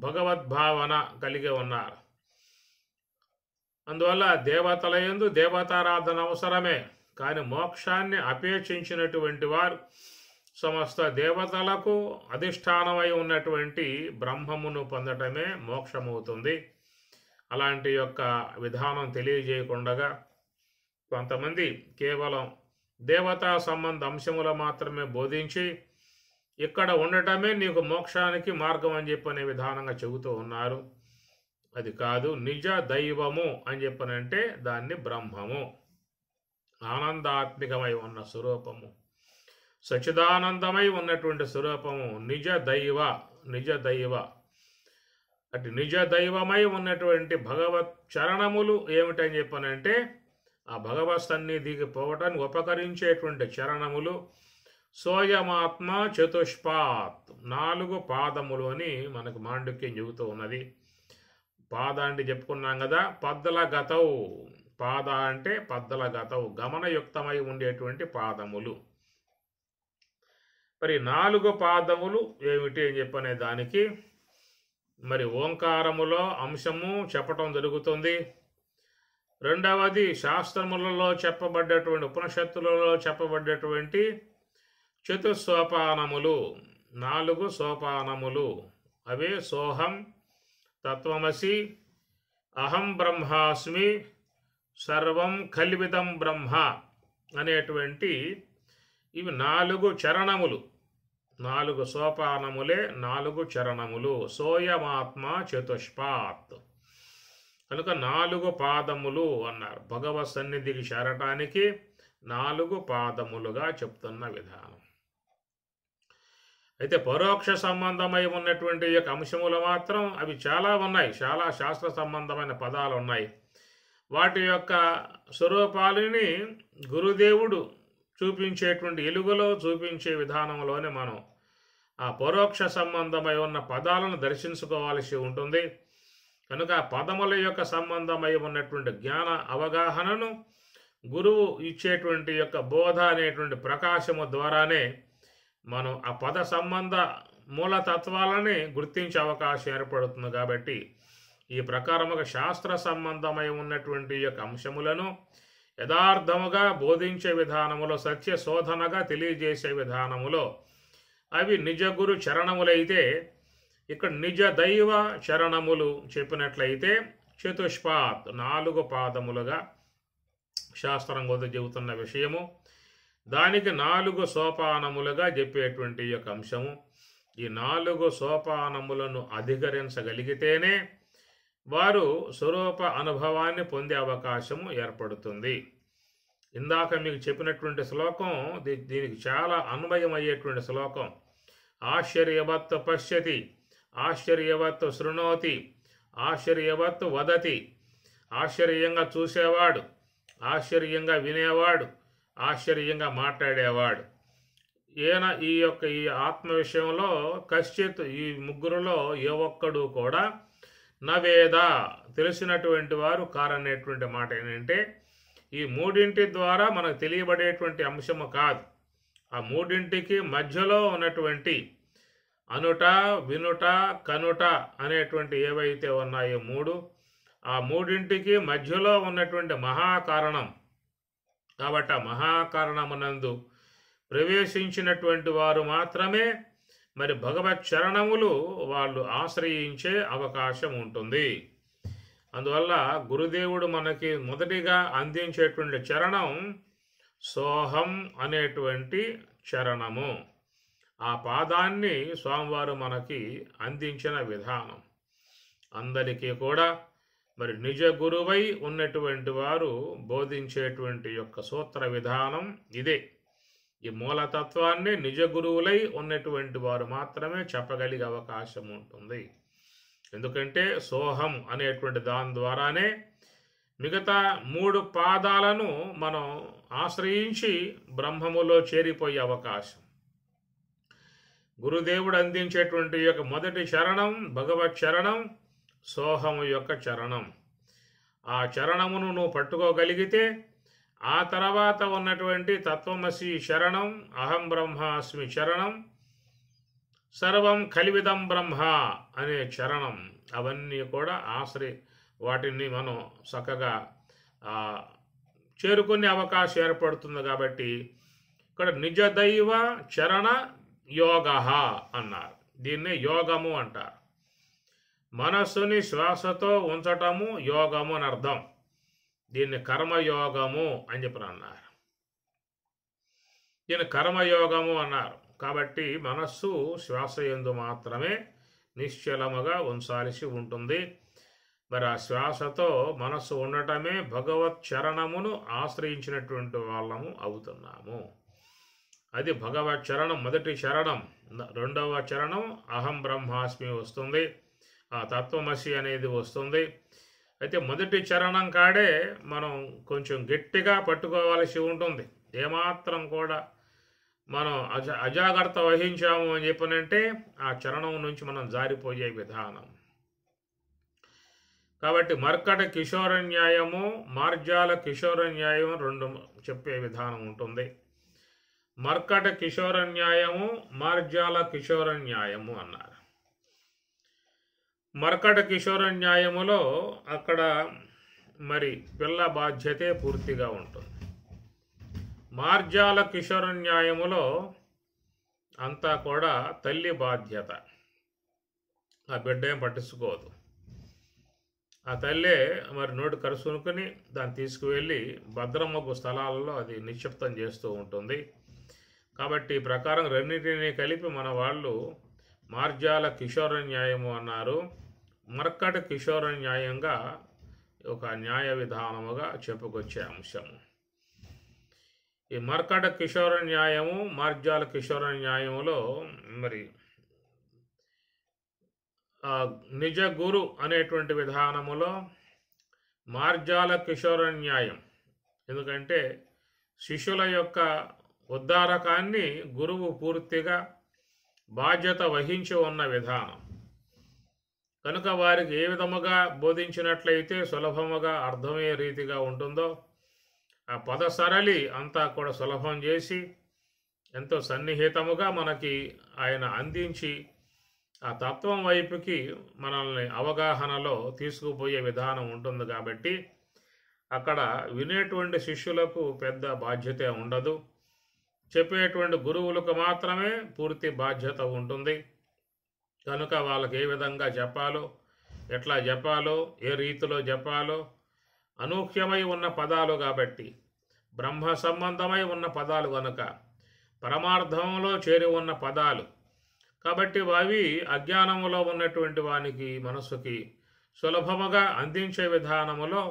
భగవద్భావన కలిగి ఉన్నారు. అందువల్ల దేవతల యందు దేవతారాధన అవసరమే. కానీ మోక్షాన్ని అపేక్షించినటువంటి వారు సమస్త దేవతలకు అధిష్టానమై ఉన్నటువంటి బ్రహ్మమును పొందటమే మోక్షమవుతుంది. అలాంటి యొక్క విధానం తెలియజేయకుండా కొంతమంది కేవలం దేవతా సంబంధ అంశములు మాత్రమే బోధించి ఇక్కడ ఉండటమే నీకు మోక్షానికి మార్గం అని చెప్పనే విధానంగా చెబుతూ ఉన్నారు. అది కాదు. నిజ దైవము అని చెప్పనంటే దాన్ని బ్రహ్మము, ఆనందాత్మికమై ఉన్న స్వరూపము, సచిదానందమై ఉన్నటువంటి స్వరూపము నిజ దైవ. అటు నిజ దైవమై ఉన్నటువంటి భగవత్ చరణములు ఏమిటని చెప్పనంటే ఆ భగవత్ సన్నిధికి పోవటానికి ఉపకరించేటువంటి చరణములు. సోయమాత్మ చతుష్పాత్, 4 పాదములు అని మనకు మాండుక్యం చెబుతూ ఉన్నది. పాద అంటే చెప్పుకున్నాం కదా, పద్దల గతవు. పాద అంటే పద్దల గతవు, గమనయుక్తమై ఉండేటువంటి పాదములు. మరి 4 పాదములు ఏమిటి అని చెప్పనే దానికి మరి ఓంకారములో అంశము చెప్పటం జరుగుతుంది. రెండవది శాస్త్రములలో చెప్పబడ్డటువంటి ఉపనిషత్తులలో చెప్పబడ్డటువంటి చతుస్సోపానములు, 4 సోపానములు. అవే సోహం, తత్వమసి, అహం బ్రహ్మాస్మి, సర్వం కల్విదం బ్రహ్మ అనేటువంటి ఇవి 4 చరణములు. 4 సోపానములే 4 చరణములు. సోయమాత్మ చతుష్పాత్ కనుక 4 పాదములు అన్నారు. భగవత్ సన్నిధికి చేరటానికి 4 పాదములుగా చెప్తున్న విధానం. అయితే పరోక్ష సంబంధమై ఉన్నటువంటి యొక్క అంశములు మాత్రం అవి చాలా ఉన్నాయి. చాలా శాస్త్ర సంబంధమైన పదాలు ఉన్నాయి. వాటి యొక్క స్వరూపాలని గురుదేవుడు చూపించేటువంటి ఎలుగులో చూపించే విధానంలోనే మనం ఆ పరోక్ష సంబంధమై ఉన్న పదాలను దర్శించుకోవాల్సి ఉంటుంది. కనుక ఆ పదముల యొక్క సంబంధమై ఉన్నటువంటి జ్ఞాన అవగాహనను గురువు ఇచ్చేటువంటి యొక్క బోధ అనేటువంటి ప్రకాశము ద్వారానే మనం ఆ పద సంబంధ మూలతత్వాలని గుర్తించే అవకాశం ఏర్పడుతుంది. కాబట్టి ఈ ప్రకారముగా శాస్త్ర సంబంధమై ఉన్నటువంటి యొక్క అంశములను యథార్థముగా బోధించే విధానములో, సత్య శోధనగా తెలియజేసే విధానములో అవి నిజ గురు చరణములైతే, ఇక్కడ నిజ దైవ చరణములు చెప్పినట్లయితే చతుష్పాత్ 4 పాదములుగా శాస్త్రం కొద్ది చెబుతున్న విషయము, దానికి 4 సోపానములుగా చెప్పేటువంటి ఈ యొక్క అంశము. ఈ 4 సోపానములను అధిగరించగలిగితేనే వారు స్వరూప అనుభవాన్ని పొందే అవకాశము ఏర్పడుతుంది. ఇందాక మీకు చెప్పినటువంటి శ్లోకం దీనికి చాలా అన్వయమయ్యేటువంటి శ్లోకం. ఆశ్చర్యవత్ పశ్యతి, ఆశ్చర్యవత్ శృణోతి, ఆశ్చర్యవత్ వదతి. ఆశ్చర్యంగా చూసేవాడు, ఆశ్చర్యంగా వినేవాడు, ఆశ్చర్యంగా మాట్లాడేవాడు. ఈ ఆత్మ విషయంలో కశ్చిత్, ఈ ముగ్గురులో ఏ ఒక్కడు కూడా నవేద తెలిసినటువంటి వారు కారనేటువంటి మాట ఏంటంటే, ఈ మూడింటి ద్వారా మనకు తెలియబడేటువంటి అంశము కాదు. ఆ మూడింటికి మధ్యలో ఉన్నటువంటి అనుట, వినుట, కనుట అనేటువంటి ఏవైతే ఉన్నాయో ఆ మూడింటికి మధ్యలో ఉన్నటువంటి మహాకారణం. కాబట్టి ఆ మహాకారణమునందు ప్రవేశించినటువంటి వారు మాత్రమే మరి భగవత్ చరణములు వాళ్ళు ఆశ్రయించే అవకాశం ఉంటుంది. అందువల్ల గురుదేవుడు మనకి మొదటిగా అందించేటువంటి చరణం సోహం అనేటువంటి చరణము. ఆ పాదాన్ని స్వామివారు మనకి అందించిన విధానం. అందరికీ కూడా మరి నిజ గురువై ఉన్నటువంటి వారు బోధించేటువంటి యొక్క సూత్ర విధానం ఇదే. ఈ మూలతత్వాన్ని నిజ గురువులై ఉన్నటువంటి వారు మాత్రమే చెప్పగలిగే అవకాశం ఉంటుంది. ఎందుకంటే సోహం అనేటువంటి దాని ద్వారానే మిగతా 3 పాదాలను మనం ఆశ్రయించి బ్రహ్మములో చేరిపోయే అవకాశం. గురుదేవుడు అందించేటువంటి యొక్క మొదటి చరణం భగవత్ చరణం, సోహము యొక్క చరణం. ఆ చరణమును నువ్వు పట్టుకోగలిగితే ఆ తర్వాత ఉన్నటువంటి తత్వమసి శరణం, అహం బ్రహ్మాస్మి చరణం, సర్వం కలివిదం బ్రహ్మ అనే చరణం, అవన్నీ కూడా వాటిని మనం చక్కగా చేరుకునే అవకాశం ఏర్పడుతుంది. కాబట్టి ఇక్కడ నిజ దైవ చరణ యోగ అన్నారు. దీన్నే యోగము అంటారు. మనస్సుని శ్వాసతో ఉంచటము యోగము అని అర్థం. దీన్ని కర్మయోగము అని చెప్పి అన్నారు. దీన్ని కర్మయోగము అన్నారు. కాబట్టి మనస్సు శ్వాస యందు మాత్రమే నిశ్చలముగా ఉంచాల్సి ఉంటుంది. మరి ఆ శ్వాసతో మనస్సు ఉండటమే భగవత్ చరణమును ఆశ్రయించినటువంటి వాళ్ళము అవుతున్నాము. అది భగవత్ చరణం మొదటి చరణం. రెండవ చరణం అహం బ్రహ్మాస్మి వస్తుంది, ఆ తత్వమసి అనేది వస్తుంది. అయితే మొదటి చరణం కాడే మనం కొంచెం గట్టిగా పట్టుకోవాల్సి ఉంటుంది. ఏమాత్రం కూడా మనం అజాగ్రత్త వహించాము అని చెప్పనంటే ఆ చరణం నుంచి మనం జారిపోయే విధానం. కాబట్టి మర్కట కిషోర న్యాయము, మార్జాల కిషోర న్యాయం 2 చెప్పే విధానం ఉంటుంది. మర్కట కిషోర న్యాయము, మార్జాల కిషోర న్యాయము అన్నారు. మర్కట కిషోర న్యాయములో అక్కడ మరి పిల్ల బాధ్యతే పూర్తిగా ఉంటుంది. మార్జాల కిషోర న్యాయములో అంతా కూడా తల్లి బాధ్యత. ఆ బిడ్డ ఏం పట్టించుకోదు. ఆ తల్లే మరి నోటి కరుసునుకుని దాన్ని తీసుకువెళ్ళి భద్రమ్మకు స్థలాలలో అది నిక్షిప్తం చేస్తూ ఉంటుంది. కాబట్టి ఈ ప్రకారం రెండింటినీ కలిపి మన వాళ్ళు మార్జాల కిషోర న్యాయము అన్నారు. మర్కట కిషోర న్యాయంగా ఒక న్యాయ విధానముగా చెప్పుకొచ్చే అంశము. ఈ మర్కట కిషోర న్యాయము, మార్జాల కిషోర న్యాయములో మరి నిజ గురు అనేటువంటి విధానములో మార్జాల కిషోర న్యాయం. ఎందుకంటే శిష్యుల యొక్క ఉద్ధారకాన్ని గురువు పూర్తిగా బాధ్యత వహించి ఉన్న విధానం కనుక వారికి ఏ విధముగా బోధించినట్లయితే సులభముగా అర్థమయ్యే రీతిగా ఉంటుందో ఆ పద సరళి అంతా కూడా సులభం చేసి ఎంతో సన్నిహితముగా మనకి ఆయన అందించి ఆ తత్వం వైపుకి మనల్ని అవగాహనలో తీసుకుపోయే విధానం ఉంటుంది. కాబట్టి అక్కడ వినేటువంటి శిష్యులకు పెద్ద బాధ్యత ఉండదు. చెప్పేటువంటి గురువులకు మాత్రమే పూర్తి బాధ్యత ఉంటుంది. కనుక వాళ్ళకి ఏ విధంగా చెప్పాలో, ఎట్లా చెప్పాలో, ఏ రీతిలో చెప్పాలో అనూహ్యమై ఉన్న పదాలు కాబట్టి, బ్రహ్మ సంబంధమై ఉన్న పదాలు కనుక, పరమార్థంలో చేరి ఉన్న పదాలు కాబట్టి అవి అజ్ఞానములో ఉన్నటువంటి వానికి మనస్సుకి సులభముగా అందించే విధానములో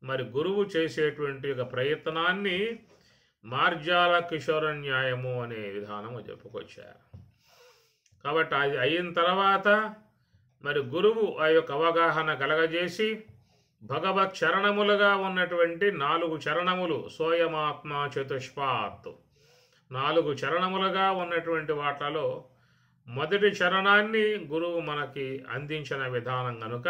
మరి గురువు చేసేటువంటి ఒక ప్రయత్నాన్ని మార్జాల కిషోర న్యాయము అనే విధానము చెప్పుకొచ్చారు. కాబట్టి అది అయిన తర్వాత మరి గురువు ఆ యొక్క అవగాహన కలగజేసి భగవత్ చరణములుగా ఉన్నటువంటి 4 చరణములు సోయమాత్మ చతుష్పాత్ 4 చరణములుగా ఉన్నటువంటి వాటిలో మొదటి చరణాన్ని గురువు మనకి అందించిన విధానం కనుక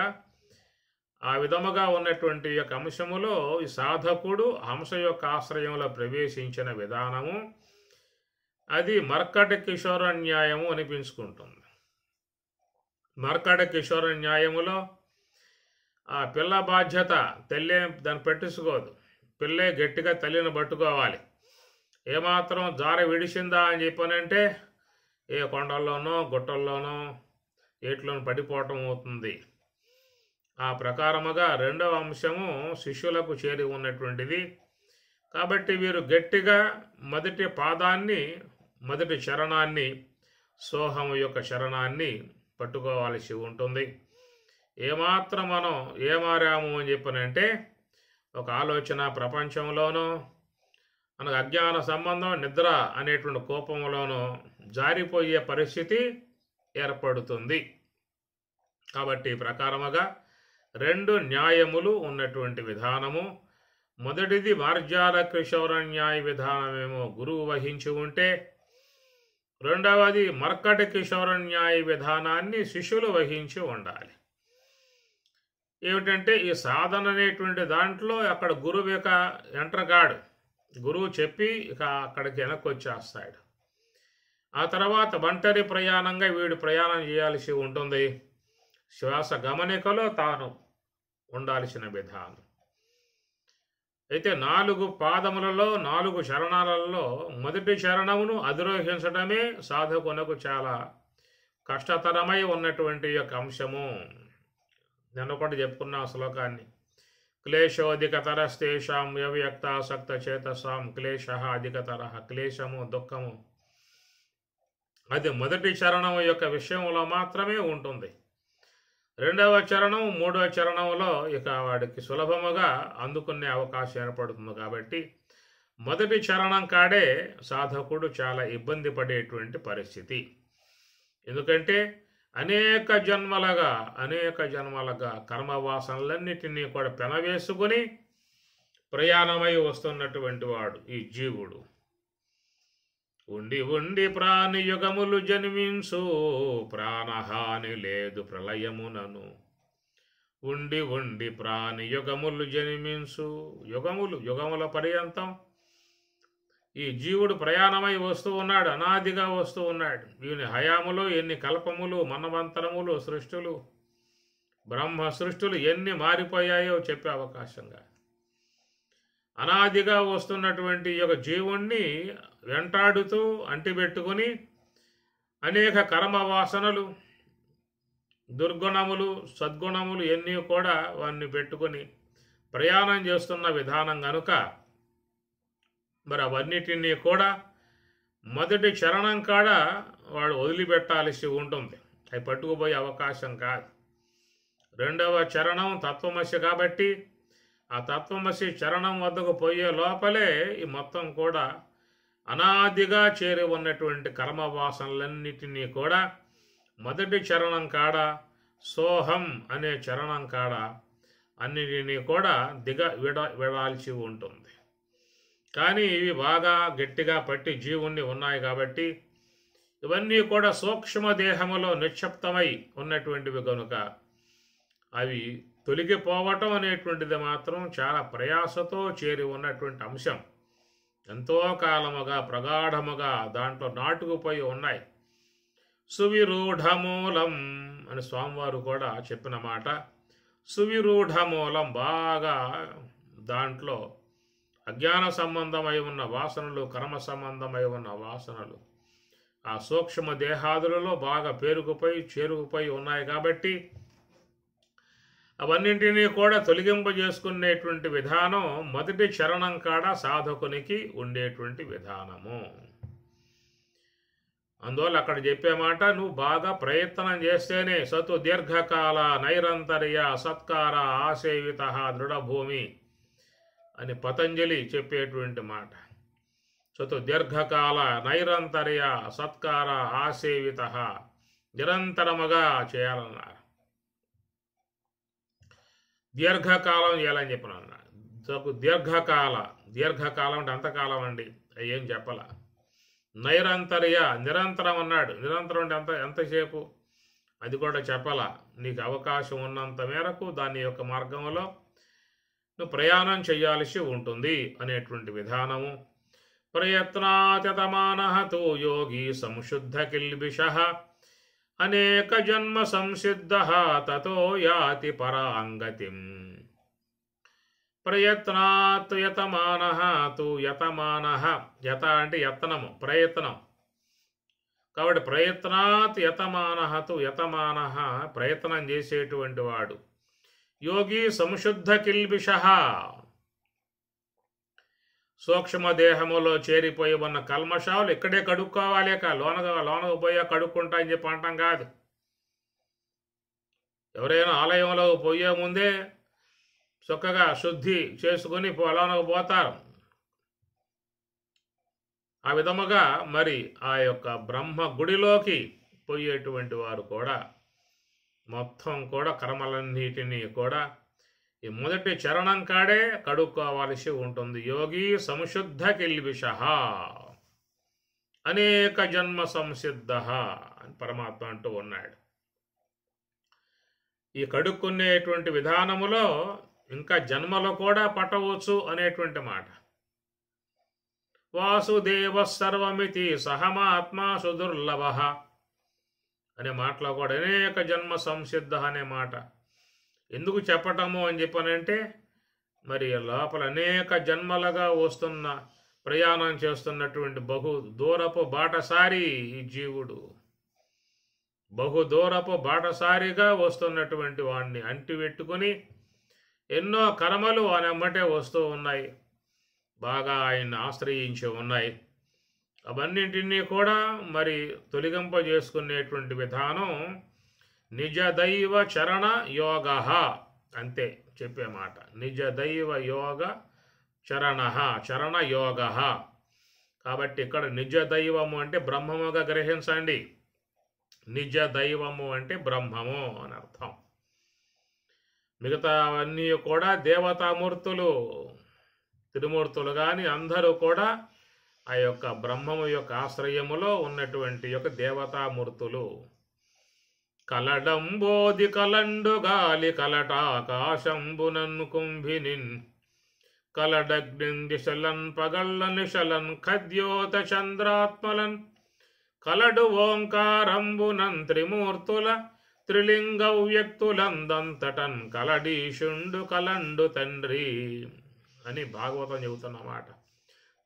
ఆ విధముగా ఉన్నటువంటి యొక్క అంశములో ఈ సాధకుడు హంస యొక్క ఆశ్రయంలో ప్రవేశించిన విధానము అది మర్కట కిషోర న్యాయము అనిపించుకుంటుంది. మర్కట కిషోర న్యాయములో ఆ పిల్ల బాధ్యత తల్లే దాన్ని పెట్టించుకోదు. పిల్లే గట్టిగా తల్లిని పట్టుకోవాలి. ఏమాత్రం జార విడిచిందా అని చెప్పానంటే ఏ కొండల్లోనో గుట్టల్లోనో ఏట్లోనూ పడిపోవటం అవుతుంది. ఆ ప్రకారముగా రెండవ అంశము శిష్యులకు చేరి ఉన్నటువంటిది. కాబట్టి వీరు గట్టిగా మొదటి పాదాన్ని, మొదటి చరణాన్ని, సోహము యొక్క చరణాన్ని పట్టుకోవాల్సి ఉంటుంది. ఏమాత్రం మనం ఏమారాము అని చెప్పనంటే ఒక ఆలోచన ప్రపంచంలోనో మనకు అజ్ఞాన సంబంధం నిద్ర అనేటువంటి కోపంలోనో జారిపోయే పరిస్థితి ఏర్పడుతుంది. కాబట్టి ప్రకారముగా 2 న్యాయములు ఉన్నటువంటి విధానము. మొదటిది మార్జాల కిషోర న్యాయ విధానమేమో గురువు వహించి ఉంటే, రెండవది మర్కట కిషోర న్యాయ విధానాన్ని శిష్యులు వహించి ఉండాలి. ఏమిటంటే ఈ సాధన అనేటువంటి దాంట్లో అక్కడ గురువు ఇక ఎంటర్ కాడు. గురువు చెప్పి ఇక అక్కడికి వెనక్కి వచ్చేస్తాడు. ఆ తర్వాత ఒంటరి ప్రయాణంగా వీడు ప్రయాణం చేయాల్సి ఉంటుంది. శ్వాస గమనికలో తాను ఉండాల్సిన విధానం. అయితే 4 పాదములలో 4 చరణాలలో మొదటి చరణమును అధిరోహించడమే సాధకునకు చాలా కష్టతరమై ఉన్నటువంటి యొక్క అంశము. నేను ఒకటి చెప్పుకున్న శ్లోకాన్ని, క్లేశోధికతరస్తేషాం వ్యవ్యక్తాసక్త చేతసాం క్లేశ అధికతర. క్లేశము, దుఃఖము అది మొదటి చరణం యొక్క విషయంలో మాత్రమే ఉంటుంది. రెండవ చరణం, మూడవ చరణంలో ఇక వాడికి సులభముగా అందుకునే అవకాశం ఏర్పడుతుంది. కాబట్టి మొదటి చరణం కాడే సాధకుడు చాలా ఇబ్బంది పడేటువంటి పరిస్థితి. ఎందుకంటే అనేక జన్మలుగా కర్మవాసనలన్నిటినీ కూడా పెనవేసుకుని ప్రయాణమై వస్తున్నటువంటి వాడు ఈ జీవుడు. ఉండి ఉండి ప్రాణి యుగములు జన్మించు, ప్రాణహాని లేదు ప్రళయమునను. ఉండి ఉండి ప్రాణి యుగములు జన్మించు, యుగముల పర్యంతం ఈ జీవుడు ప్రయాణమై వస్తూ ఉన్నాడు, అనాదిగా వస్తూ ఉన్నాడు. వీని హయాములో ఎన్ని కల్పములు, మన్వంతరములు, సృష్టులు, బ్రహ్మ సృష్టులు ఎన్ని మారిపోయాయో చెప్పే అవకాశంగా అనాదిగా వస్తున్నటువంటి యొక్క జీవుణ్ణి వెంటాడుతూ అంటిపెట్టుకుని అనేక కర్మ వాసనలు, దుర్గుణములు, సద్గుణములు ఎన్ని కూడా వాన్ని పెట్టుకొని ప్రయాణం చేస్తున్న విధానం కనుక మరి అవన్నిటినీ కూడా మొదటి చరణం కాడ వాడు వదిలిపెట్టాల్సి ఉంటుంది. అవి పట్టుకుపోయే అవకాశం కాదు. రెండవ చరణం తత్వమసి కాబట్టి ఆ తత్వమసి చరణం వద్దకు పోయే లోపలే ఈ మొత్తం కూడా అనాదిగా చేరి ఉన్నటువంటి కర్మవాసనలన్నిటినీ కూడా మొదటి చరణం కాడ, సోహం అనే చరణం కాడ అన్నిటినీ కూడా విడాల్సి ఉంటుంది. కానీ ఇవి బాగా గట్టిగా పట్టి జీవుణ్ణి ఉన్నాయి కాబట్టి ఇవన్నీ కూడా సూక్ష్మ దేహములో నిక్షిప్తమై ఉన్నటువంటివి కనుక అవి తొలగిపోవటం అనేటువంటిది మాత్రం చాలా ప్రయాసతో చేరి ఉన్నటువంటి అంశం. ఎంతో కాలముగా ప్రగాఢముగా దాంట్లో నాటుకుపోయి ఉన్నాయి. సువిరూఢమూలం అని స్వామివారు కూడా చెప్పిన మాట. సువిరూఢమూలం బాగా దాంట్లో అజ్ఞాన సంబంధమై ఉన్న వాసనలు, కర్మ సంబంధమై ఉన్న వాసనలు ఆ సూక్ష్మ దేహాదులలో బాగా చేరుకుపోయి ఉన్నాయి కాబట్టి అవన్నింటినీ కూడా తొలగింపజేసుకునేటువంటి విధానం మొదటి చరణం కాడ సాధకునికి ఉండేటువంటి విధానము. అందువల్ల అక్కడ చెప్పే మాట, నువ్వు బాగా ప్రయత్నం చేస్తేనే సతు దీర్ఘకాల నైరంతర్య సత్కార ఆసేవిత దృఢభూమి అని పతంజలి చెప్పేటువంటి మాట. సతు దీర్ఘకాల నైరంతర్య సత్కార ఆసేవిత నిరంతరముగా చేయాలన్నారు. దీర్ఘకాలం చేయాలని చెప్పిన దీర్ఘకాలం అంటే అంతకాలం అండి, ఏం చెప్పాల. నైరంతర్య నిరంతరం అన్నాడు. నిరంతరం అంటే ఎంతసేపు అది కూడా చెప్పాల. నీకు అవకాశం ఉన్నంత మేరకు దాని యొక్క మార్గంలో నువ్వు ప్రయాణం చేయాల్సి ఉంటుంది అనేటువంటి విధానము. ప్రయత్నాతమానః తు యోగి సంశుద్ధ కిల్బిషః అనేక జన్మ సంసిద్ధః తతో యాతి పరాంగతిం. ప్రయత్నాత్ యతమానః తు యతమానః, యత అంటే యత్నము, ప్రయత్నం. కాబట్టి ప్రయత్నాత్ యతమానః తు యతమానః, ప్రయత్నం చేసేటువంటి వాడు. యోగి సంశుద్ధ కిల్బిషః, సూక్ష్మ దేహములో చేరిపోయి ఉన్న కల్మషాలు ఇక్కడే కడుక్కోవాలి. లోనకు పోయా కడుక్కుంటా అని చెప్పి అంటాం కాదు. ఎవరైనా ఆలయంలో పోయే ముందే చక్కగా శుద్ధి చేసుకుని లోనకు పోతారు. ఆ విధముగా మరి ఆ యొక్క బ్రహ్మ గుడిలోకి పోయేటువంటి వారు కూడా మొత్తం కూడా కర్మలన్నిటినీ కూడా ఈ మొదటి చరణం కాడే కడుక్కోవాల్సి ఉంటుంది. యోగి సంశుద్ధ కిల్బిషః అనేక జన్మ సంసిద్ధ అని పరమాత్మ అంటూ ఉన్నాడు. ఈ కడుక్కునేటువంటి విధానములో ఇంకా జన్మలో కూడా పట్టవచ్చు అనేటువంటి మాట. వాసుదేవ సర్వమితి సహమాత్మా సుదుర్లభ అనే మాటలో కూడా అనేక జన్మ సంసిద్ధ అనే మాట ఎందుకు చెప్పటము అని చెప్పనంటే, మరి లోపల అనేక జన్మలుగా వస్తున్న ప్రయాణం చేస్తున్నటువంటి బహు దూరపు బాటసారి ఈ జీవుడు. బహు దూరపు బాటసారిగా వస్తున్నటువంటి వాడిని అంటిపెట్టుకుని ఎన్నో కర్మలు ఆయనమ్మటే వస్తూ ఉన్నాయి, బాగా ఆయన్ని ఆశ్రయించి ఉన్నాయి. అవన్నింటినీ కూడా మరి తొలగింపజేసుకునేటువంటి విధానం నిజ దైవ చరణ యోగ, అంతే చెప్పే మాట. నిజ దైవ యోగ చరణ యోగ. కాబట్టి ఇక్కడ నిజ దైవము అంటే బ్రహ్మముగా గ్రహించండి. నిజ దైవము అంటే బ్రహ్మము అని అర్థం. మిగతా అవన్నీ కూడా దేవతామూర్తులు, త్రిమూర్తులు కానీ అందరూ కూడా ఆ యొక్క బ్రహ్మము యొక్క ఆశ్రయములో ఉన్నటువంటి యొక్క దేవతామూర్తులు. కలడంబోది కలండు గాలి కలటాకాశంబునన్ కుంభినిన్ కలడగ్నిన్ దిశలన్ పగళ్ళ నిశలన్ ఖద్యోత చంద్రాత్మలన్ కలడు ఓంకారంబునన్ త్రిమూర్తుల త్రిలింగ వ్యక్తులందంతటన్ కలడీషుండు కలండు తండ్రి అని భాగవతం చెబుతున్నమాట.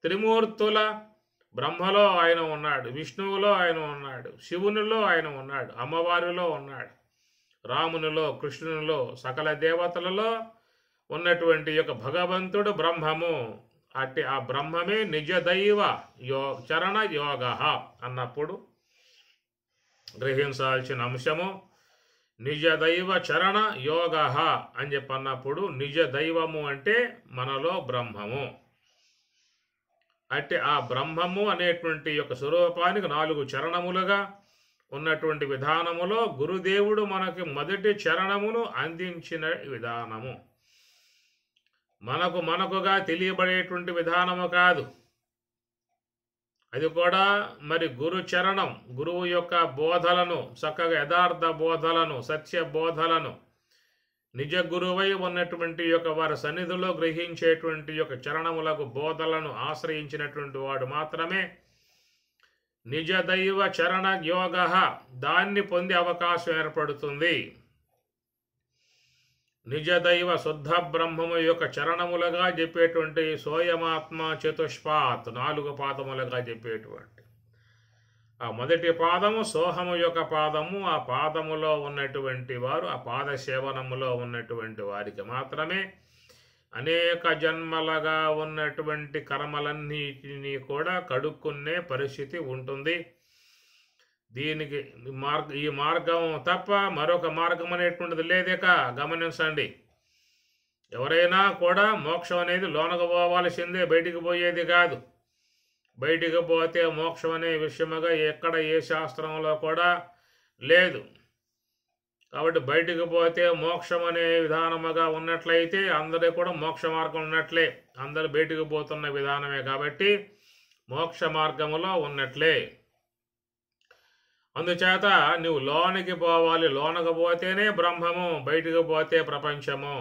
త్రిమూర్తుల బ్రహ్మలో ఆయన ఉన్నాడు, విష్ణువులో ఆయన ఉన్నాడు, శివునిలో ఆయన ఉన్నాడు, అమ్మవారిలో ఉన్నాడు, రామునిలో, కృష్ణునిలో, సకల దేవతలలో ఉన్నటువంటి యొక్క భగవంతుడు బ్రహ్మము. అట్టి ఆ బ్రహ్మమే నిజ దైవ చరణ యోగ అన్నప్పుడు గ్రహించాల్సిన అంశము నిజ దైవ చరణ యోగ అని చెప్పన్నప్పుడు నిజ దైవము అంటే మనలో బ్రహ్మము. అంటే ఆ బ్రహ్మము అనేటువంటి యొక్క స్వరూపానికి 4 చరణములుగా ఉన్నటువంటి విధానములో గురుదేవుడు మనకి మొదటి చరణమును అందించిన విధానము. మనకుగా తెలియబడేటువంటి విధానము కాదు, అది కూడా మరి గురు చరణం, గురువు యొక్క బోధలను, చక్కగా యథార్థ బోధలను, సత్య బోధలను నిజ గురువై ఉన్నటువంటి యొక్క వారి సన్నిధిలో గ్రహించేటువంటి యొక్క చరణములకు బోధలను ఆశ్రయించినటువంటి వాడు మాత్రమే నిజ దైవ చరణ యోగ దాన్ని పొందే అవకాశం ఏర్పడుతుంది. నిజ దైవ శుద్ధ బ్రహ్మము యొక్క చరణములుగా చెప్పేటువంటి సోయమాత్మ చతుష్పాత్ 4 పాదములుగా చెప్పేటువంటి ఆ మొదటి పాదము సోహము యొక్క పాదము. ఆ పాదములో ఉన్నటువంటి వారు, ఆ పాద సేవనములో ఉన్నటువంటి వారికి మాత్రమే అనేక జన్మలుగా ఉన్నటువంటి కర్మలన్నిటినీ కూడా కడుక్కునే పరిస్థితి ఉంటుంది. దీనికి ఈ మార్గం తప్ప మరొక మార్గం అనేటువంటిది లేదేక గమనించండి. ఎవరైనా కూడా మోక్షం అనేది లోనకు పోవాల్సిందే, బయటికి పోయేది కాదు. బయటికి పోతే మోక్షం అనే విషయముగా ఎక్కడ ఏ శాస్త్రంలో కూడా లేదు. కాబట్టి బయటికి పోతే మోక్షం అనే విధానముగా ఉన్నట్లయితే అందరూ కూడా మోక్ష మార్గం ఉన్నట్లే. అందరూ బయటికి పోతున్న విధానమే కాబట్టి మోక్ష మార్గములో ఉన్నట్లే. అందుచేత నువ్వు లోనికి పోవాలి. లోనకు పోతేనే బ్రహ్మము, బయటికి పోతే ప్రపంచము.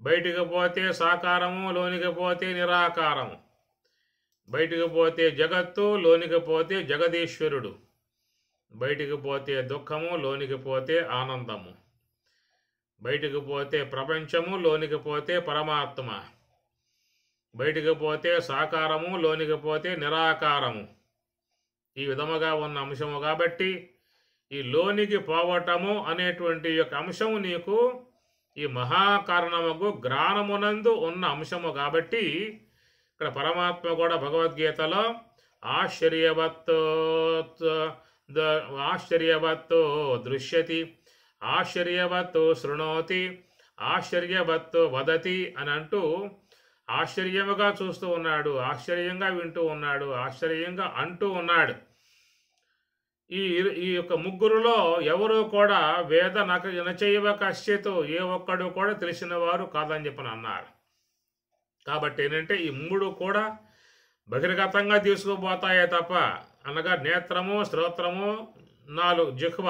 బయటికి పోతే సాకారము, లోనికి పోతే నిరాకారము. బయటికి పోతే జగత్తు, లోనికి పోతే జగదీశ్వరుడు. బయటికి పోతే దుఃఖము, లోనికి పోతే ఆనందము. బయటికి పోతే ప్రపంచము, లోనికి పోతే పరమాత్మ. బయటికి పోతే సాకారము, లోనికి పోతే నిరాకారము. ఈ విధముగా ఉన్న అంశము కాబట్టి ఈ లోనికి పోవటము అనేటువంటి యొక్క అంశము నీకు ఈ మహాకారణముకు గ్రాణమునందు ఉన్న అంశము కాబట్టి ఇక్కడ పరమాత్మ కూడా భగవద్గీతలో ఆశ్చర్యవత్తు దృశ్యతి, ఆశ్చర్యవత్తు శృణోతి, ఆశ్చర్యవత్తు వదతి అని అంటూ ఆశ్చర్యముగా చూస్తూ ఉన్నాడు, ఆశ్చర్యంగా వింటూ ఉన్నాడు, ఆశ్చర్యంగా అంటూ ఉన్నాడు. ఈ యొక్క ముగ్గురులో ఎవరు కూడా వేద నచైవ కశ్చిత్, ఏ ఒక్కడు కూడా తెలిసిన వారు కాదని చెప్పని అన్నారు. కాబట్టి ఏంటంటే ఈ మూడు కూడా బహిర్గతంగా తీసుకుపోతాయే తప్ప, అనగా నేత్రము, శ్రోత్రము, 4 జిహ్వ,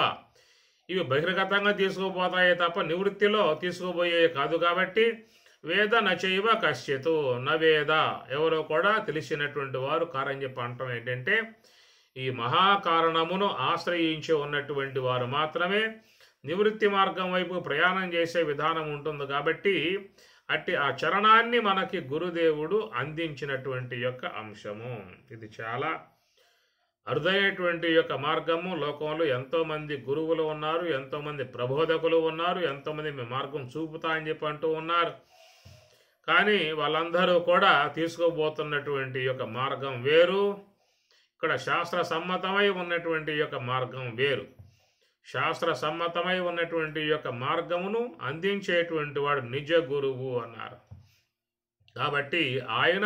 ఇవి బహిర్గతంగా తీసుకుపోతాయే తప్ప నివృత్తిలో తీసుకుపోయే కాదు. కాబట్టి వేద నచైవ కశ్చిత్, నవేద, ఎవరో కూడా తెలిసినటువంటి వారు కారని చెప్పి అంటాం. ఏంటంటే ఈ మహాకారణమును ఆశ్రయించి ఉన్నటువంటి వారు మాత్రమే నివృత్తి మార్గం వైపు ప్రయాణం చేసే విధానం ఉంటుంది. కాబట్టి అట్టి ఆ చరణాన్ని మనకి గురుదేవుడు అందించినటువంటి యొక్క అంశము. ఇది చాలా అరుదైనటువంటి యొక్క మార్గము. లోకంలో ఎంతోమంది గురువులు ఉన్నారు, ఎంతోమంది ప్రబోధకులు ఉన్నారు, ఎంతోమంది మీ మార్గం చూపుతా అని చెప్పి అంటూ ఉన్నారు. కానీ వాళ్ళందరూ కూడా తీసుకోబోతున్నటువంటి యొక్క మార్గం వేరు. ఇక్కడ శాస్త్ర సమ్మతమై ఉన్నటువంటి యొక్క మార్గం వేరు. శాస్త్ర సమ్మతమై ఉన్నటువంటి యొక్క మార్గమును అందించేటువంటి వాడు నిజ గురువు అన్నారు. కాబట్టి ఆయన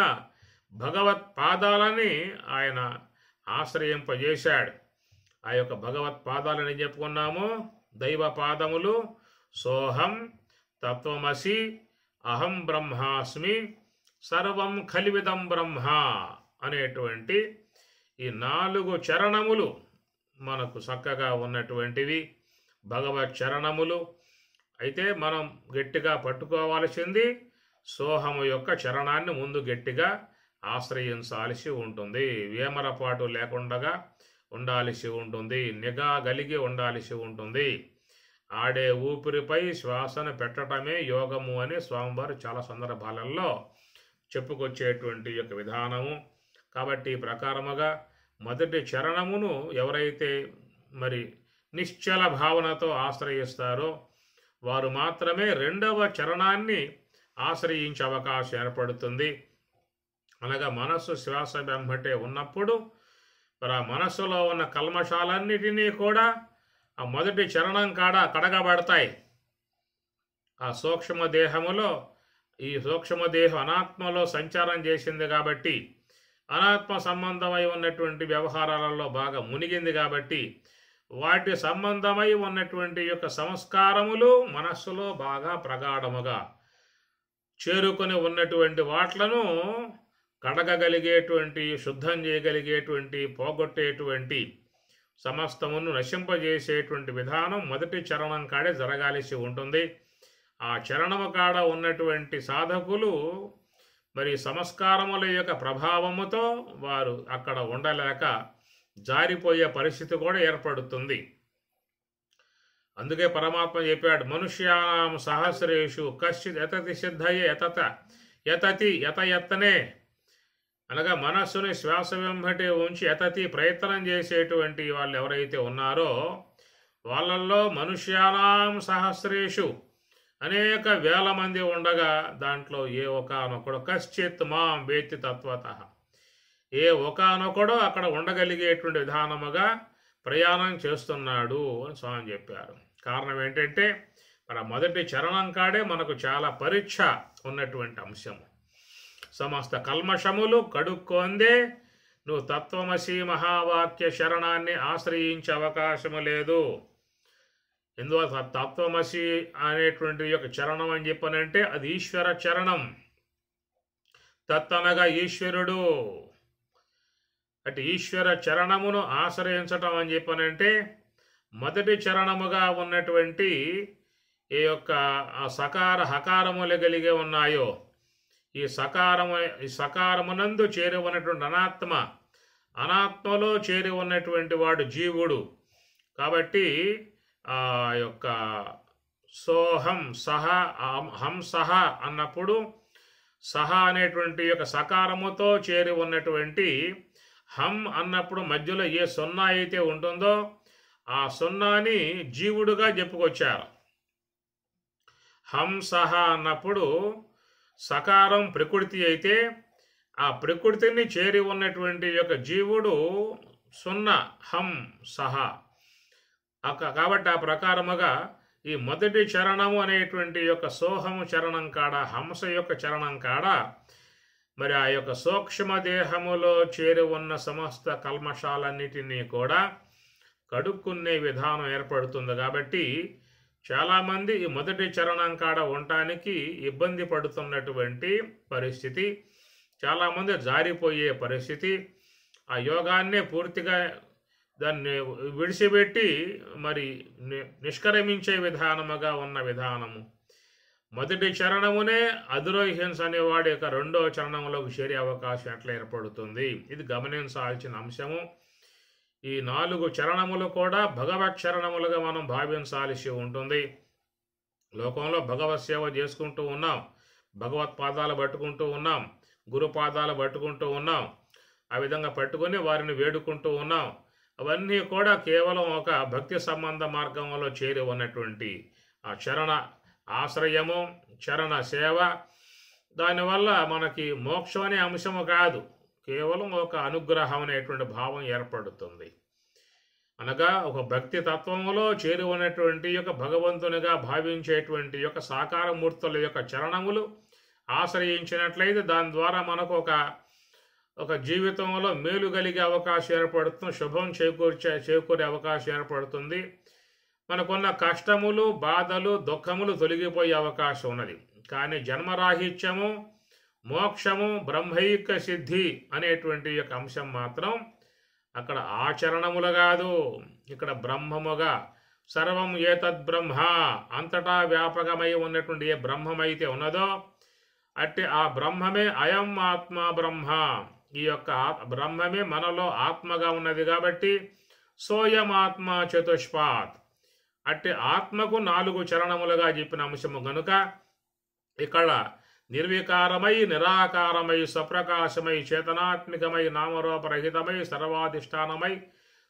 భగవత్ పాదాలని ఆయన ఆశ్రయింపజేశాడు. ఆ యొక్క భగవత్ పాదాలని చెప్పుకున్నాము. దైవ పాదములు సోహం, తత్వమసి, అహం బ్రహ్మాస్మి, సర్వం ఖలివిదం బ్రహ్మ అనేటువంటి ఈ 4 చరణములు మనకు చక్కగా ఉన్నటువంటివి భగవత్ చరణములు. అయితే మనం గట్టిగా పట్టుకోవాల్సింది సోహము యొక్క చరణాన్ని ముందు గట్టిగా ఆశ్రయించాల్సి ఉంటుంది. వేమరపాటు లేకుండా ఉండాల్సి ఉంటుంది, నిఘా కలిగి ఉండాల్సి ఉంటుంది. ఆడే ఊపిరిపై శ్వాసను పెట్టడమే యోగము అని స్వామివారు చాలా సందర్భాలలో చెప్పుకొచ్చేటువంటి యొక్క విధానము. కాబట్టి ఈ ప్రకారముగా మొదటి చరణమును ఎవరైతే మరి నిశ్చల భావనతో ఆశ్రయిస్తారో వారు మాత్రమే రెండవ చరణాన్ని ఆశ్రయించే అవకాశం ఏర్పడుతుంది. అనగా మనస్సు శ్వాస వెంబటే ఉన్నప్పుడు మరి ఆ మనస్సులో ఉన్న కల్మషాలన్నిటినీ కూడా ఆ మొదటి చరణం కాడ కడగబడతాయి. ఆ సూక్ష్మ దేహములో ఈ సూక్ష్మదేహం అనాత్మలో సంచారం చేసింది కాబట్టి, అనాత్మ సంబంధమై ఉన్నటువంటి వ్యవహారాలలో బాగా మునిగింది కాబట్టి వాటి సంబంధమై ఉన్నటువంటి యొక్క సంస్కారములు మనస్సులో బాగా ప్రగాఢముగా చేరుకొని ఉన్నటువంటి వాట్లను కడగగలిగేటువంటి, శుద్ధం చేయగలిగేటువంటి, పోగొట్టేటువంటి, సమస్తమును నశింపజేసేటువంటి విధానం మొదటి చరణం కాడే జరగాల్సి ఉంటుంది. ఆ చరణము కాడ ఉన్నటువంటి సాధకులు మరి సంస్కారముల యొక్క ప్రభావముతో వారు అక్కడ ఉండలేక జారిపోయే పరిస్థితి కూడా ఏర్పడుతుంది. అందుకే పరమాత్మ చెప్పాడు, మనుష్యానాం సహస్రేషు కశ్చిత్ యతతి సిద్ధయే యతత యతతి యత ఎత్తనే. అనగా మనస్సుని శ్వాస వెంబటి ఉంచి యతతి ప్రయత్నం చేసేటువంటి వాళ్ళు ఎవరైతే ఉన్నారో వాళ్ళల్లో మనుష్యానాం సహస్రేషు అనేక వేల మంది ఉండగా దాంట్లో ఏ ఒకానొకడు కశ్చిత్ మాం వేత్తి తత్వతః ఏ ఒకానొకడు అక్కడ ఉండగలిగేటువంటి విధానముగా ప్రయాణం చేస్తున్నాడు అని స్వామి చెప్పారు. కారణం ఏంటంటే మన మొదటి చరణం కాడే మనకు చాలా పరీక్ష ఉన్నటువంటి అంశము. సమస్త కల్మషములు కడుక్కొందే నువ్వు తత్వమసి మహావాక్య శరణాన్ని ఆశ్రయించే అవకాశము లేదు. ఎందువల్ల తత్వమసి అనేటువంటి యొక్క చరణం అని చెప్పనంటే అది ఈశ్వర చరణం. తత్తనగా ఈశ్వరుడు. అటు ఈశ్వర చరణమును ఆశ్రయించటం అని చెప్పనంటే మొదటి చరణముగా ఉన్నటువంటి ఈ యొక్క సకార హకారములు కలిగి ఉన్నాయో ఈ సకారమునందు చేరి ఉన్నటువంటి అనాత్మలో చేరి ఉన్నటువంటి వాడు జీవుడు. కాబట్టి ఆ యొక్క సోహం సహ హం సహ అన్నప్పుడు సహ అనేటువంటి యొక్క సకారముతో చేరి ఉన్నటువంటి హం అన్నప్పుడు మధ్యలో ఏ సున్నా అయితే ఉంటుందో ఆ సున్నాని జీవుడుగా చెప్పుకొచ్చారు. హం సహ అన్నప్పుడు సకారం ప్రకృతి అయితే ఆ ప్రకృతిని చేరి ఉన్నటువంటి యొక్క జీవుడు సున్నా హం సహ. కాబట్టి ఆ ప్రకారముగా ఈ మొదటి చరణము అనేటువంటి యొక్క సోహము చరణం కాడ హంస యొక్క చరణం కాడ మరి ఆ యొక్క సూక్ష్మ దేహములో చేరి ఉన్న సమస్త కల్మషాలన్నిటినీ కూడా కడుక్కునే విధానం ఏర్పడుతుంది. కాబట్టి చాలామంది ఈ మొదటి చరణం కాడ ఉండటానికి ఇబ్బంది పడుతున్నటువంటి పరిస్థితి, చాలామంది జారిపోయే పరిస్థితి, ఆ యోగాన్నే పూర్తిగా దాన్ని విడిచిపెట్టి మరి నిష్క్రమించే విధానముగా ఉన్న విధానము. మొదటి చరణమునే అధిరోహించ అనేవాడి యొక్క రెండవ చరణంలోకి చేరే అవకాశం ఎట్లా ఏర్పడుతుంది, ఇది గమనించాల్సిన అంశము. ఈ 4 చరణములు కూడా భగవత్ చరణములుగా మనం భావించాల్సి ఉంటుంది. లోకంలో భగవత్ సేవ చేసుకుంటూ ఉన్నాం, భగవత్పాదాలు పట్టుకుంటూ ఉన్నాం, గురుపాదాలు పట్టుకుంటూ ఉన్నాం, ఆ విధంగా పట్టుకొని వారిని వేడుకుంటూ ఉన్నాం. అవన్నీ కూడా కేవలం ఒక భక్తి సంబంధ మార్గంలో చేరి ఉన్నటువంటి ఆ చరణ ఆశ్రయము, చరణ సేవ. దానివల్ల మనకి మోక్షం అనే అంశము కాదు, కేవలం ఒక అనుగ్రహం అనేటువంటి భావం ఏర్పడుతుంది. అనగా ఒక భక్తి తత్వములో చేరి ఉన్నటువంటి యొక్క భగవంతునిగా భావించేటువంటి యొక్క సాకారమూర్తుల యొక్క చరణములు ఆశ్రయించినట్లయితే దాని ద్వారా మనకు ఒక జీవితంలో మేలు కలిగే అవకాశం ఏర్పడుతుంది, శుభం చేకూరే అవకాశం ఏర్పడుతుంది. మనకున్న కష్టములు, బాధలు, దుఃఖములు తొలగిపోయే అవకాశం ఉన్నది. కానీ జన్మరాహిత్యము, మోక్షము, బ్రహ్మైక్య సిద్ధి అనేటువంటి యొక్క అంశం మాత్రం అక్కడ ఆచరణములు కాదు, ఇక్కడ బ్రహ్మముగా సర్వం ఏతద్ బ్రహ్మ, అంతటా వ్యాపకమై ఉన్నటువంటి ఏ బ్రహ్మమైతే ఉన్నదో అట్టి ఆ బ్రహ్మమే అయం ఆత్మ బ్రహ్మ. ఈ యొక్క బ్రహ్మమే మనలో ఆత్మగా ఉన్నది కాబట్టి సోయం ఆత్మ చతుష్పాత్, అట్టి ఆత్మకు 4 చరణములుగా చెప్పిన అంశము గనుక ఇక్కడ నిర్వికారమై, నిరాకారమై, స్వప్రకాశమై, చేతనాత్మికమై, నామరూపరహితమై, సర్వాధిష్టానమై,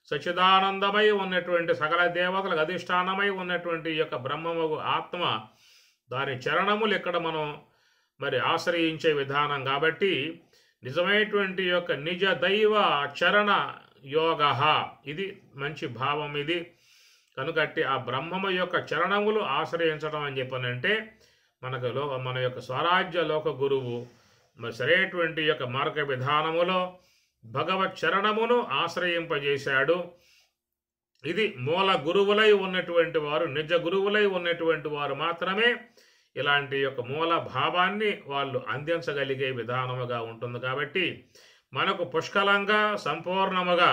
సచిదానందమై ఉన్నటువంటి సకల దేవతలకు అధిష్టానమై ఉన్నటువంటి యొక్క బ్రహ్మముగు ఆత్మ, దాని చరణములు ఇక్కడ మనం మరి ఆశ్రయించే విధానం. కాబట్టి నిజమైనటువంటి యొక్క నిజ దైవ చరణ యోగ, ఇది మంచి భావం. ఇది కనుకట్టి ఆ బ్రహ్మము యొక్క చరణములు ఆశ్రయించడం అని చెప్పనంటే మన యొక్క స్వరాజ్య లోక గురువు మరి సరైనటువంటి యొక్క మార్గ విధానములో భగవత్ చరణమును ఆశ్రయింపజేశాడు. ఇది మూల గురువులై ఉన్నటువంటి వారు, నిజ గురువులై ఉన్నటువంటి వారు మాత్రమే ఇలాంటి యొక్క మూల భావాన్ని వాళ్ళు అందించగలిగే విధానముగా ఉంటుంది. కాబట్టి మనకు పుష్కలంగా, సంపూర్ణముగా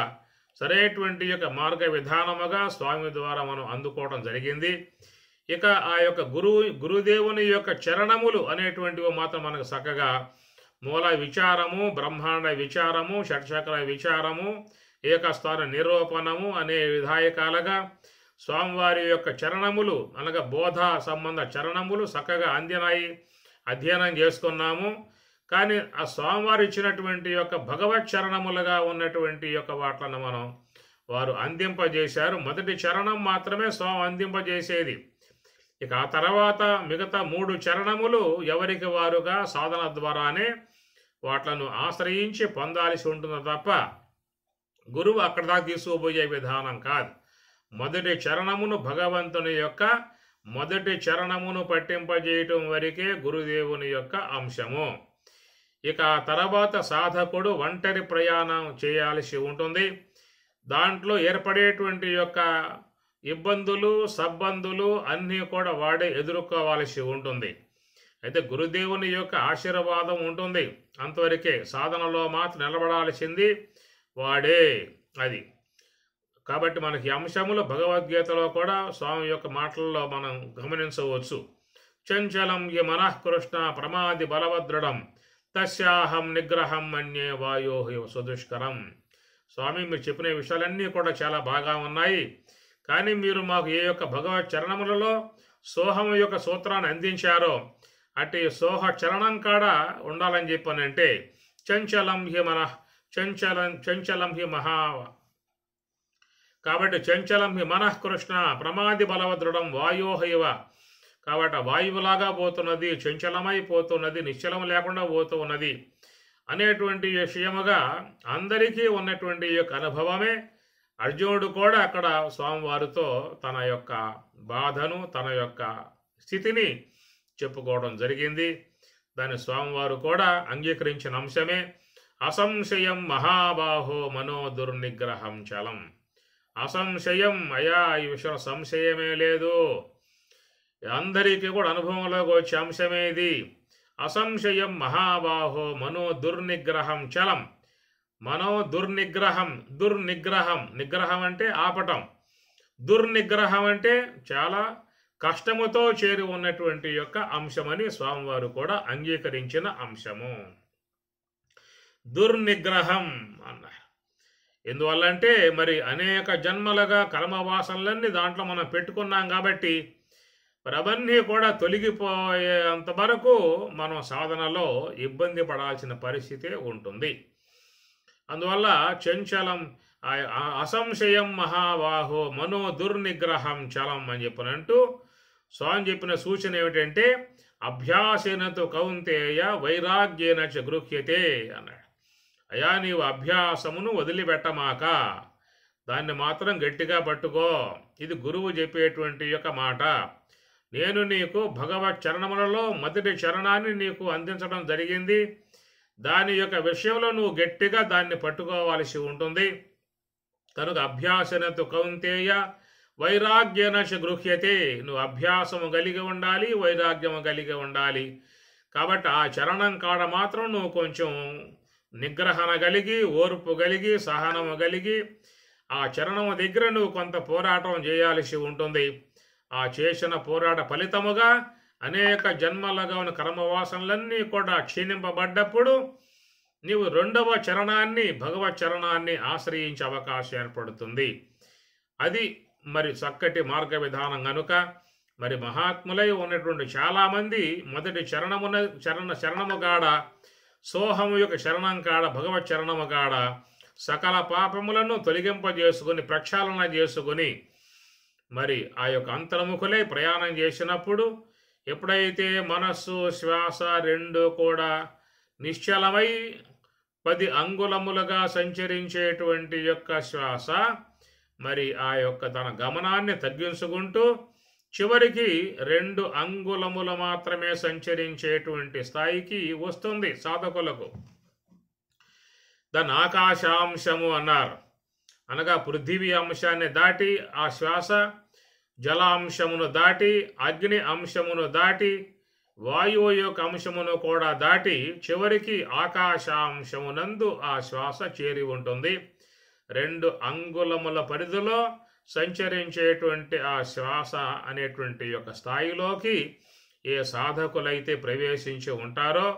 సరైనటువంటి యొక్క మార్గ విధానముగా స్వామి ద్వారా మనం అందుకోవడం జరిగింది. ఇక ఆ యొక్క గురుదేవుని యొక్క చరణములు అనేటువంటివి మాత్రం మనకు చక్కగా మూల విచారము, బ్రహ్మాండ విచారము, షట్చక్ర విచారము, ఏకస్థాన నిరూపణము అనే విధాయకాలుగా స్వామివారి యొక్క చరణములు అనగా బోధ సంబంధ చరణములు చక్కగా అందినాయి, అధ్యయనం చేసుకున్నాము. కానీ ఆ స్వామివారు ఇచ్చినటువంటి యొక్క భగవత్ చరణములుగా ఉన్నటువంటి యొక్క వాట్లను వారు అందింపజేశారు. మొదటి చరణం మాత్రమే స్వామి అందింపజేసేది. ఇక ఆ తర్వాత మిగతా 3 చరణములు ఎవరికి వారుగా సాధన ద్వారానే వాట్లను ఆశ్రయించి పొందాల్సి ఉంటుంది తప్ప గురువు అక్కడ దాకా తీసుకుపోయే విధానం కాదు. మొదటి చరణమును భగవంతుని యొక్క మొదటి చరణమును పట్టింపజేయటం వరకే గురుదేవుని యొక్క అంశము. ఇక తర్వాత సాధకుడు ఒంటరి ప్రయాణం చేయాల్సి ఉంటుంది. దాంట్లో ఏర్పడేటువంటి యొక్క ఇబ్బందులు సబ్బందులు అన్నీ కూడా వాడే ఎదుర్కోవాల్సి ఉంటుంది. అయితే గురుదేవుని యొక్క ఆశీర్వాదం ఉంటుంది, అంతవరకే. సాధనలో మాత్రం నిలబడాల్సింది వాడే. అది కాబట్టి మనకి అంశములు భగవద్గీతలో కూడా స్వామి యొక్క మాటల్లో మనం గమనించవచ్చు. చంచలం ఈ మనఃకృష్ణ ప్రమాది బలవదృఢం తస్యాహం నిగ్రహం మన్యే వాయో సుదుష్కరం. స్వామి మీరు చెప్పిన విషయాలన్నీ కూడా చాలా బాగా ఉన్నాయి, కానీ మీరు మాకు ఏ యొక్క భగవత్ చరణములలో సోహం యొక్క సూత్రాన్ని అందించారో అటు సోహ చరణం కాడ ఉండాలని చెప్పానంటే చంచలం హి చంచలం హి మహా. కాబట్టి చంచలం హి మనఃకృష్ణ ప్రమాది బలవదృఢం వాయోహైవ. కాబట్టి వాయువులాగా పోతున్నది, చంచలమైపోతున్నది, నిశ్చలం లేకుండా పోతూ ఉన్నది అనేటువంటి విషయముగా అందరికీ ఉన్నటువంటి యొక్క అనుభవమే. అర్జునుడు కూడా అక్కడ స్వామివారితో తన యొక్క బాధను తన యొక్క స్థితిని చెప్పుకోవడం జరిగింది. దాని స్వామివారు కూడా అంగీకరించిన అంశమే. అసంశయం మహాబాహో మనో దుర్నిగ్రహం చలం. అసంశయం, అయా ఈ విషయం సంశయమే లేదు, అందరికీ కూడా అనుభవంలోకి వచ్చే అంశమే ఇది. అసంశయం మహాబాహో మనో దుర్నిగ్రహం చలం. మనో దుర్నిగ్రహం, దుర్నిగ్రహం, నిగ్రహం అంటే ఆపటం, దుర్నిగ్రహం అంటే చాలా కష్టముతో చేరి ఉన్నటువంటి యొక్క అంశమని స్వామివారు కూడా అంగీకరించిన అంశము. దుర్నిగ్రహం అన్నారు. ఎందువల్లంటే మరి అనేక జన్మలుగా కర్మవాసనలన్నీ దాంట్లో మనం పెట్టుకున్నాం కాబట్టి మరి అవన్నీ కూడా తొలగిపోయేంత వరకు మనం సాధనలో ఇబ్బంది పడాల్సిన పరిస్థితి ఉంటుంది. అందువల్ల చంచలం అసంశయం మహాబాహో మనో దుర్నిగ్రహం చలం అని చెప్పినంటూ స్వామి చెప్పిన సూచన ఏమిటంటే అభ్యాసేనతో కౌంతేయ వైరాగ్యేన చ గృహ్యతే అన్నాడు. అయా నీవు అభ్యాసమును వదిలిపెట్టమాక, దాన్ని మాత్రం గట్టిగా పట్టుకో. ఇది గురువు చెప్పేటువంటి యొక్క మాట. నేను నీకు భగవత్ చరణములలో మొదటి చరణాన్ని నీకు అందించడం జరిగింది. దాని యొక్క విషయంలో నువ్వు గట్టిగా దాన్ని పట్టుకోవాల్సి ఉంటుంది. కనుక అభ్యాసనతో కౌంతేయ వైరాగ్యన చ గృహ్యతే. నువ్వు అభ్యాసము కలిగి ఉండాలి, వైరాగ్యము కలిగి ఉండాలి. కాబట్టి ఆ చరణం కాడ మాత్రం నువ్వు కొంచెం నిగ్రహణ కలిగి, ఓర్పు కలిగి, సహనము కలిగి ఆ చరణము దగ్గర నువ్వు కొంత పోరాటం చేయాల్సి ఉంటుంది. ఆ చేసిన పోరాట ఫలితముగా అనేక జన్మలుగా ఉన్న కర్మవాసనలన్నీ కూడా క్షీణింపబడ్డప్పుడు నీవు 2వ చరణాన్ని భగవత్ చరణాన్ని ఆశ్రయించే అవకాశం ఏర్పడుతుంది. అది మరి చక్కటి మార్గ విధానం కనుక మరి మహాత్ములై ఉన్నటువంటి చాలామంది మొదటి చరణము కాడ, సోహము యొక్క చరణం కాడ, భగవత్ చరణము కాడ సకల పాపములను తొలగింపజేసుకుని ప్రక్షాళన చేసుకుని మరి ఆ యొక్క అంతర్ముఖులై ప్రయాణం చేసినప్పుడు ఎప్పుడైతే మనస్సు శ్వాస 2 కూడా నిశ్చలమై 10 అంగుళములుగా సంచరించేటువంటి యొక్క శ్వాస మరి ఆ యొక్క తన గమనాన్ని తగ్గించుకుంటూ చివరికి 2 అంగుళములు మాత్రమే సంచరించేటువంటి స్థాయికి వస్తుంది సాధకులకు. దాన్ని ఆకాశాంశము అన్నారు. అనగా పృథివీ అంశాన్ని దాటి ఆ శ్వాస జలాంశమును దాటి, అగ్ని అంశమును దాటి, వాయువు యొక్క అంశమును కూడా దాటి చివరికి ఆకాశాంశమునందు ఆ శ్వాస చేరి ఉంటుంది. 2 అంగుళముల పరిధిలో సంచరించేటువంటి ఆ శ్వాస అనేటువంటి యొక్క స్థాయిలోకి ఏ సాధకులైతే ప్రవేశించి ఉంటారో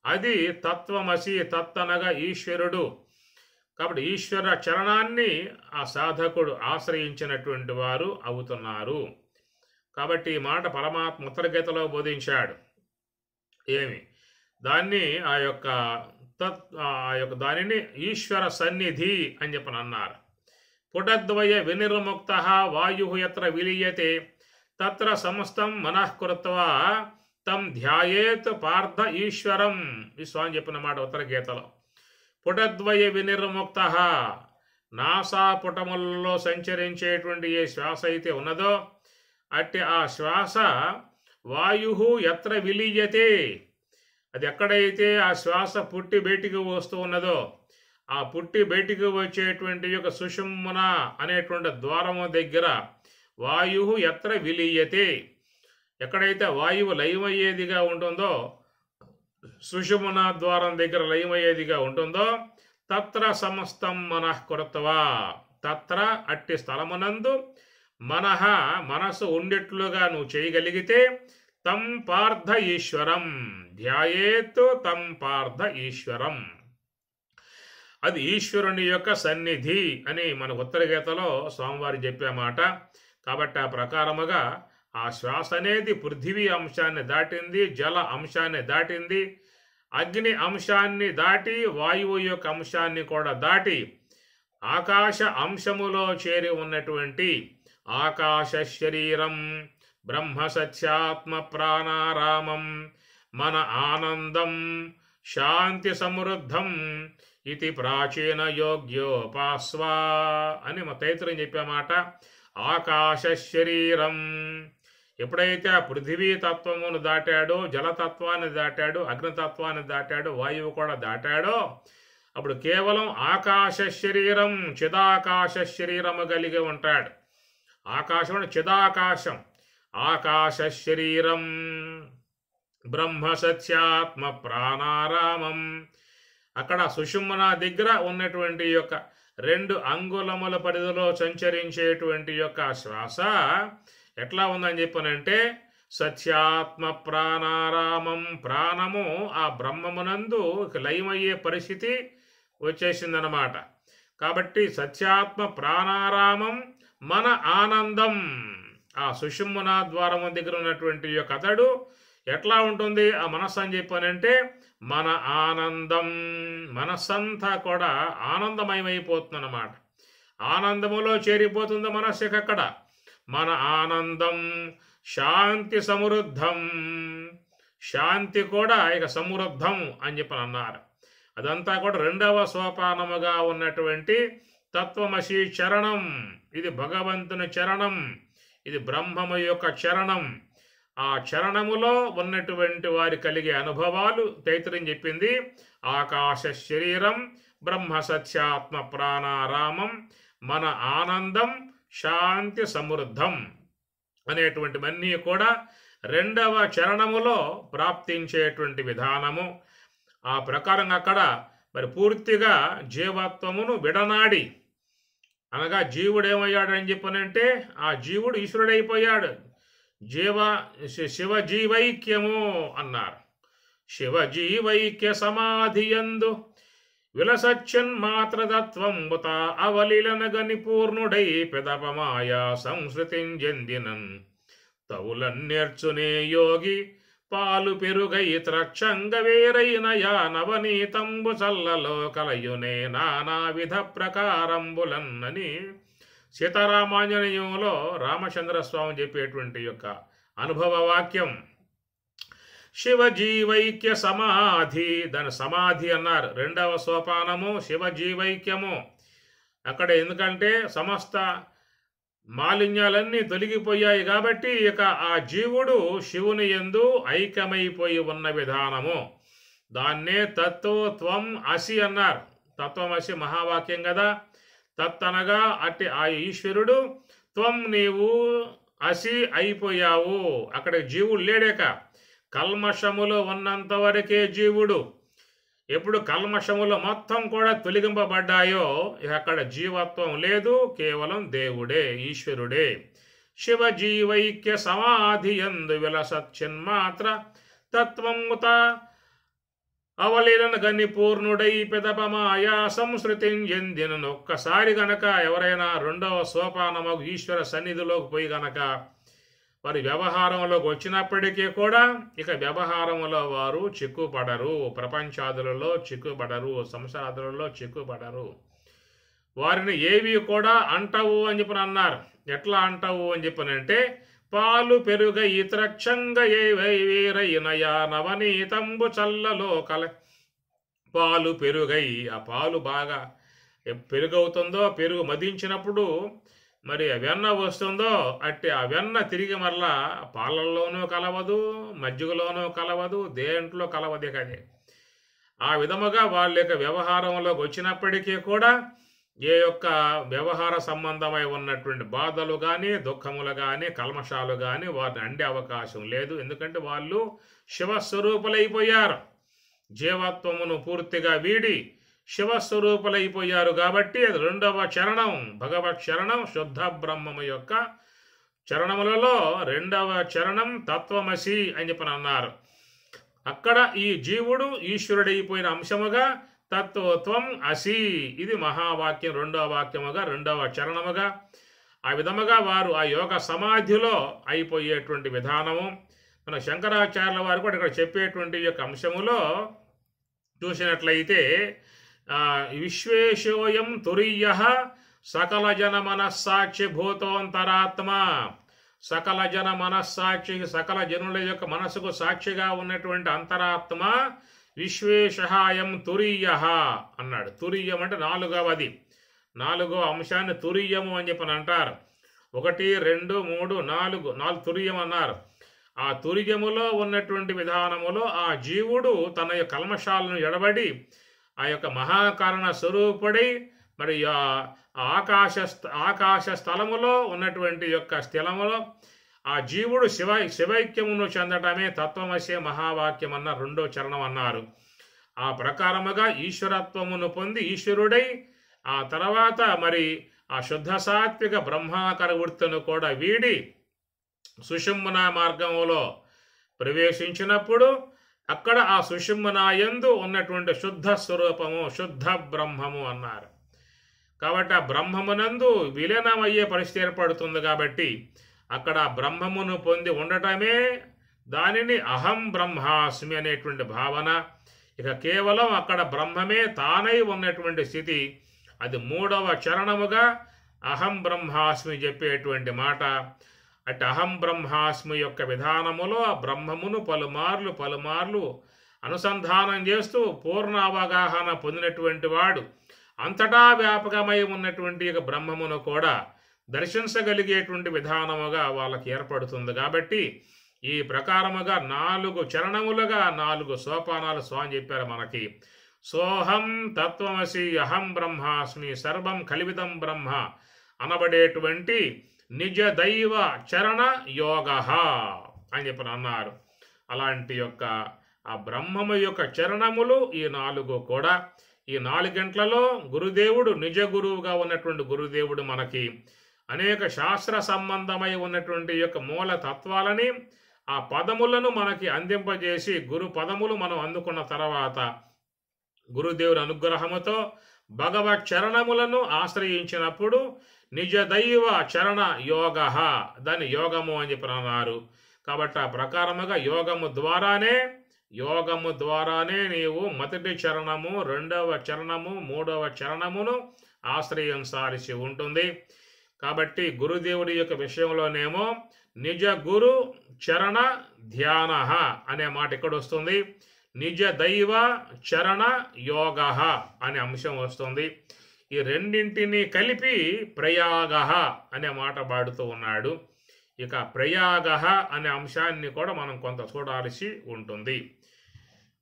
అది తత్వమసి, తత్తనగా ఈశ్వరుడు. కాబట్టి ఈశ్వర చరణాన్ని ఆ సాధకుడు ఆశ్రయించినటువంటి వారు అవుతున్నారు. కాబట్టి ఈ మాట పరమాత్మ ఉత్తరగీతలో బోధించాడు. ఏమి దాన్ని దానిని ఈశ్వర సన్నిధి అని చెప్పని అన్నారు. పుటద్వయ వినిర్ముక్త వాయు యత్ర విలీయతే తత్ర సమస్తం మనః కృత్వా తం ధ్యాయేత్ పార్థ ఈశ్వరం. ఈ స్వామి చెప్పిన మాట ఉత్తర గీతలో. పుటద్వయ వినిర్ముక్త, నాసాపుటములలో సంచరించేటువంటి ఏ శ్వాస అయితే ఉన్నదో అట్టి ఆ శ్వాస వాయు యత్ర విలీయతే, అది ఎక్కడైతే ఆ శ్వాస పుట్టి బయటికి వస్తూ ఉన్నదో ఆ పుట్టి బయటికి వచ్చేటువంటి యొక్క సుషుమ్న అనేటువంటి ద్వారము దగ్గర వాయు యత్ర విలీయతే, ఎక్కడైతే వాయువు లయమయ్యేదిగా ఉంటుందో, సుషుమ్న ద్వారం దగ్గర లయమయ్యేదిగా ఉంటుందో తత్ర సమస్తం మనః కృత్వా, తత్ర అట్టి స్థలమునందు మనసు ఉండేట్లుగా నువ్వు చేయగలిగితే తం పార్థ ఈశ్వరం ధ్యాయేత్ తం పార్థ ఈశ్వరం, అది ఈశ్వరుని యొక్క సన్నిధి అని మన ఉత్తర గీతలో స్వామివారు చెప్పామాట. కాబట్టి ఆ ప్రకారముగా ఆ శ్వాస అనేది పృథివీ అంశాన్ని దాటింది, జల అంశాన్ని దాటింది, అగ్ని అంశాన్ని దాటి వాయువు యొక్క అంశాన్ని కూడా దాటి ఆకాశ అంశములో చేరి ఉన్నటువంటి ఆకాశ శరీరం బ్రహ్మ సత్యాత్మ ప్రాణారామం మన ఆనందం శాంతి సమృద్ధం ఇది ప్రాచీన యోగ్యోపాస్వా అని మా తైత్రం చెప్పామాట. ఆకాశ శరీరం ఎప్పుడైతే ఆ పృథివీ తత్వమును దాటాడో, జలతత్వాన్ని దాటాడు, అగ్నితత్వాన్ని దాటాడు, వాయువు కూడా దాటాడో అప్పుడు కేవలం ఆకాశ శరీరం చిదాకాశ శరీరము కలిగి ఉంటాడు. ఆకాశం చిదాకాశం, ఆకాశ శరీరం బ్రహ్మ సత్యాత్మ ప్రాణారామం. అక్కడ సుషుమ్న దగ్గర ఉన్నటువంటి యొక్క 2 అంగుళముల పరిధిలో సంచరించేటువంటి యొక్క శ్వాస ఎట్లా ఉందని చెప్పనంటే సత్యాత్మ ప్రాణారామం, ప్రాణము ఆ బ్రహ్మమునందు లయమయ్యే పరిస్థితి వచ్చేసిందనమాట. కాబట్టి సత్యాత్మ ప్రాణారామం మన ఆనందం, ఆ సుషుమ్న ద్వారము దగ్గర ఉన్నటువంటి యొక్క అతడు ఎట్లా ఉంటుంది ఆ మనస్సు అని చెప్పానంటే మన ఆనందం, మనస్సంతా కూడా ఆనందమయమైపోతుంది అన్నమాట. ఆనందములో చేరిపోతుంది మనస్సుకి. అక్కడ మన ఆనందం శాంతి సమృద్ధం, శాంతి కూడా ఇక సమృద్ధం అని చెప్పని అన్నారు. అదంతా కూడా 2వ సోపానముగా ఉన్నటువంటి తత్వమసి చరణం. ఇది భగవంతుని చరణం, ఇది బ్రహ్మము యొక్క చరణం. ఆ చరణములో ఉన్నటువంటి వారి కలిగే అనుభవాలు తైత్రయం చెప్పింది. ఆకాశ శరీరం బ్రహ్మ సత్యాత్మ ప్రాణారామం మన ఆనందం శాంతి సమృద్ధం అనేటువంటివన్నీ కూడా 2వ చరణములో ప్రాప్తించేటువంటి విధానము. ఆ ప్రకారంగా అక్కడ మరి పూర్తిగా జీవత్వమును విడనాడి, అనగా జీవుడు ఏమయ్యాడని చెప్పనంటే ఆ జీవుడు ఈశ్వరుడైపోయాడు. శివజీవైక్యము అన్నారు. శివజీవైక్య సమాధియందు విలసచ్చన్మాత్రతత్వంబుత అవలీలనగని పూర్ణుడై పెదపమాయా సంస్కృతింజెందినన్ తవులన్నేర్చునే యోగి పాలు పెరుగై త్రక్షంగవేరైన యా నవనీతంబు చల్లలో కలయునే నానావిధ ప్రకారంబులన్నని సీతారామాంజనేయంలో రామచంద్రస్వామి చెప్పేటువంటి యొక్క అనుభవ వాక్యం. శివజీవైక్య సమాధి, దాని సమాధి అన్నారు. 2వ సోపానము శివజీవైక్యము. అక్కడ ఎందుకంటే సమస్త మాలిన్యాలన్నీ తొలగిపోయాయి కాబట్టి ఇక ఆ జీవుడు శివుని యందు ఐక్యమైపోయి ఉన్న విధానము. దాన్నే తత్వం అసి అన్నారు. తత్వమసి మహావాక్యం కదా. తత్ అనగా అట్టి ఆ ఈశ్వరుడు, త్వం నీవు అసి అయిపోయావు. అక్కడ జీవుడు లేడేక. కల్మషములో ఉన్నంత వరకే జీవుడు. ఎప్పుడు కల్మషములు మొత్తం కూడా తొలగింపబడ్డాయో అక్కడ జీవత్వం లేదు, కేవలం దేవుడే, ఈశ్వరుడే. శివజీవైక్య సమాధి యందు విలసచ్చిన్మాత్ర తత్వముత అవలీలన గని పూర్ణుడై పెదపమాయా సంస్కృతింజెందినను. ఒక్కసారి గనక ఎవరైనా 2వ సోపానము ఈశ్వర సన్నిధిలోకి పోయి గనక వారి వ్యవహారంలోకి వచ్చినప్పటికీ కూడా ఇక వ్యవహారంలో వారు చిక్కుపడరు, ప్రపంచాదులలో చిక్కుపడరు, సంసారాదులలో చిక్కుపడరు. వారిని ఏవి కూడా అంటవు అని చెప్పని అన్నారు. ఎట్లా అంటవు అని చెప్పనంటే, పాలు పెరుగ ఇతరక్షంగ ఏ వైవీరయ్యనయా నవనీతంబు చల్లలో కల. పాలు పెరుగై, ఆ పాలు బాగా పెరుగవుతుందో, పెరుగు మదించినప్పుడు మరి ఆ వెన్న వస్తుందో, అట్టి ఆ వెన్న తిరిగి మరలా పాలల్లోనూ కలవదు, మజ్జిగలోనూ కలవదు, దేంట్లో కలవదే కదే. ఆ విధముగా వాళ్ళ యొక్క వ్యవహారంలోకి వచ్చినప్పటికీ కూడా ఏ యొక్క వ్యవహార సంబంధమై ఉన్నటువంటి బాధలు కానీ, దుఃఖములు కానీ, కల్మషాలు కానీ వారిని అండే అవకాశం లేదు. ఎందుకంటే వాళ్ళు శివస్వరూపులైపోయారు. జీవత్వమును పూర్తిగా వీడి శివస్వరూపులైపోయారు కాబట్టి అది రెండవ చరణం, భగవత్ చరణం. శుద్ధ బ్రహ్మము యొక్క చరణములలో రెండవ చరణం తత్వమసి అని చెప్పని అన్నారు. అక్కడ ఈ జీవుడు ఈశ్వరుడైపోయిన అంశముగా తత్వత్వం అసి, ఇది మహావాక్యం రెండవ వాక్యముగా, రెండవ చరణముగా. ఆ విధముగా వారు ఆ యోగ సమాధిలో అయిపోయేటువంటి విధానము మన శంకరాచార్యుల వారు కూడా ఇక్కడ చెప్పేటువంటి యొక్క అంశములో చూసినట్లయితే, విశ్వేశోయం తురీయ సకల జన మనస్సాక్షి భూతోంతరాత్మ. సకల జన మనస్సాక్షి, సకల జనుల యొక్క మనసుకు సాక్షిగా ఉన్నటువంటి అంతరాత్మ విశ్వేశహాయం తురీయ అన్నాడు. తురీయం అంటే నాలుగవది, నాలుగో అంశాన్ని తురీయము అని చెప్పని అంటారు. 1, 2, 3, 4 తురీయం అన్నారు. ఆ తురీయములో ఉన్నటువంటి విధానములో ఆ జీవుడు తన యొక్క కల్మషాలను ఎడబడి ఆ యొక్క మహాకారణ స్వరూపుడై మరి ఆకాశ స్థలములో ఉన్నటువంటి యొక్క స్థలములో ఆ జీవుడు శివైక్యమును చెందటమే తత్వమసే మహావాక్యం అన్న రెండో చరణం అన్నారు. ఆ ప్రకారముగా ఈశ్వరత్వమును పొంది ఈశ్వరుడై ఆ తర్వాత మరి ఆ శుద్ధ సాత్విక బ్రహ్మాకర వృత్తిని కూడా వీడి సుషుమ్న మార్గములో ప్రవేశించినప్పుడు అక్కడ ఆ సుషుమ్నాయందు ఉన్నటువంటి శుద్ధ స్వరూపము, శుద్ధ బ్రహ్మము అన్నారు. కాబట్టి ఆ బ్రహ్మమునందు విలీనమయ్యే పరిస్థితి ఏర్పడుతుంది. కాబట్టి అక్కడ బ్రహ్మమును పొంది ఉండటమే దానిని అహం బ్రహ్మాస్మి అనేటువంటి భావన. ఇక కేవలం అక్కడ బ్రహ్మమే తానై ఉన్నటువంటి స్థితి, అది మూడవ చరణముగా అహం బ్రహ్మాస్మి చెప్పేటువంటి మాట. అటు అహం బ్రహ్మాస్మి యొక్క విధానములో ఆ బ్రహ్మమును పలుమార్లు అనుసంధానం చేస్తూ పూర్ణ అవగాహన పొందినటువంటి వాడు అంతటా వ్యాపకమై ఉన్నటువంటి బ్రహ్మమును కూడా దర్శించగలిగేటువంటి విధానముగా వాళ్ళకి ఏర్పడుతుంది. కాబట్టి ఈ ప్రకారముగా 4 చరణములుగా 4 సోపానాలు స్వామి చెప్పారు మనకి. సోహం తత్వమసి అహం బ్రహ్మాస్మి సర్వం కలివితం బ్రహ్మ అనబడేటువంటి నిజ దైవ చరణ యోగ అని చెప్పని అన్నారు. అలాంటి యొక్క ఆ బ్రహ్మము యొక్క చరణములు ఈ 4 కూడా. ఈ 4 గంటలలో గురుదేవుడు నిజ గురువుగా ఉన్నటువంటి గురుదేవుడు మనకి అనేక శాస్త్ర సంబంధమై ఉన్నటువంటి యొక్క మూల తత్వాలని ఆ పదములను మనకి అందింపజేసి గురు పదములు మనం అందుకున్న తర్వాత గురుదేవుని అనుగ్రహముతో భగవత్ చరణములను ఆశ్రయించినప్పుడు నిజ దైవ చరణ యోగ, దాన్ని యోగము అని చెప్పి అన్నారు. కాబట్టి ఆ ప్రకారముగా యోగము ద్వారానే నీవు మొదటి చరణము, రెండవ చరణము, మూడవ చరణమును ఆశ్రయించాల్సి ఉంటుంది. కాబట్టి గురుదేవుడి యొక్క విషయంలోనేమో నిజ గురు చరణ ధ్యాన అనే మాట ఇక్కడ వస్తుంది. నిజ దైవ చరణ యోగ అనే అంశం వస్తుంది. ఈ రెండింటిని కలిపి ప్రయాగ అనే మాట పాడుతూ ఉన్నాడు. ఇక ప్రయాగ అనే అంశాన్ని కూడా మనం కొంత చూడాల్సి ఉంటుంది.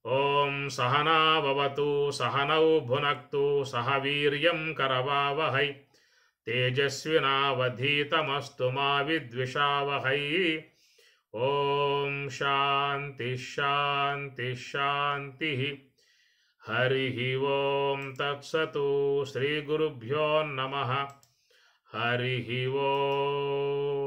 ఓం సహనావతు సహనౌ భునక్తు సహ వీర్యం కరవావహై తేజస్వినావధీతమస్తు మా విద్విషావహై. ఓం శాంతి శాంతి శాంతి. హరి ఓం తత్సతు. శ్రీ గురుభ్యో నమః. హరి ఓం.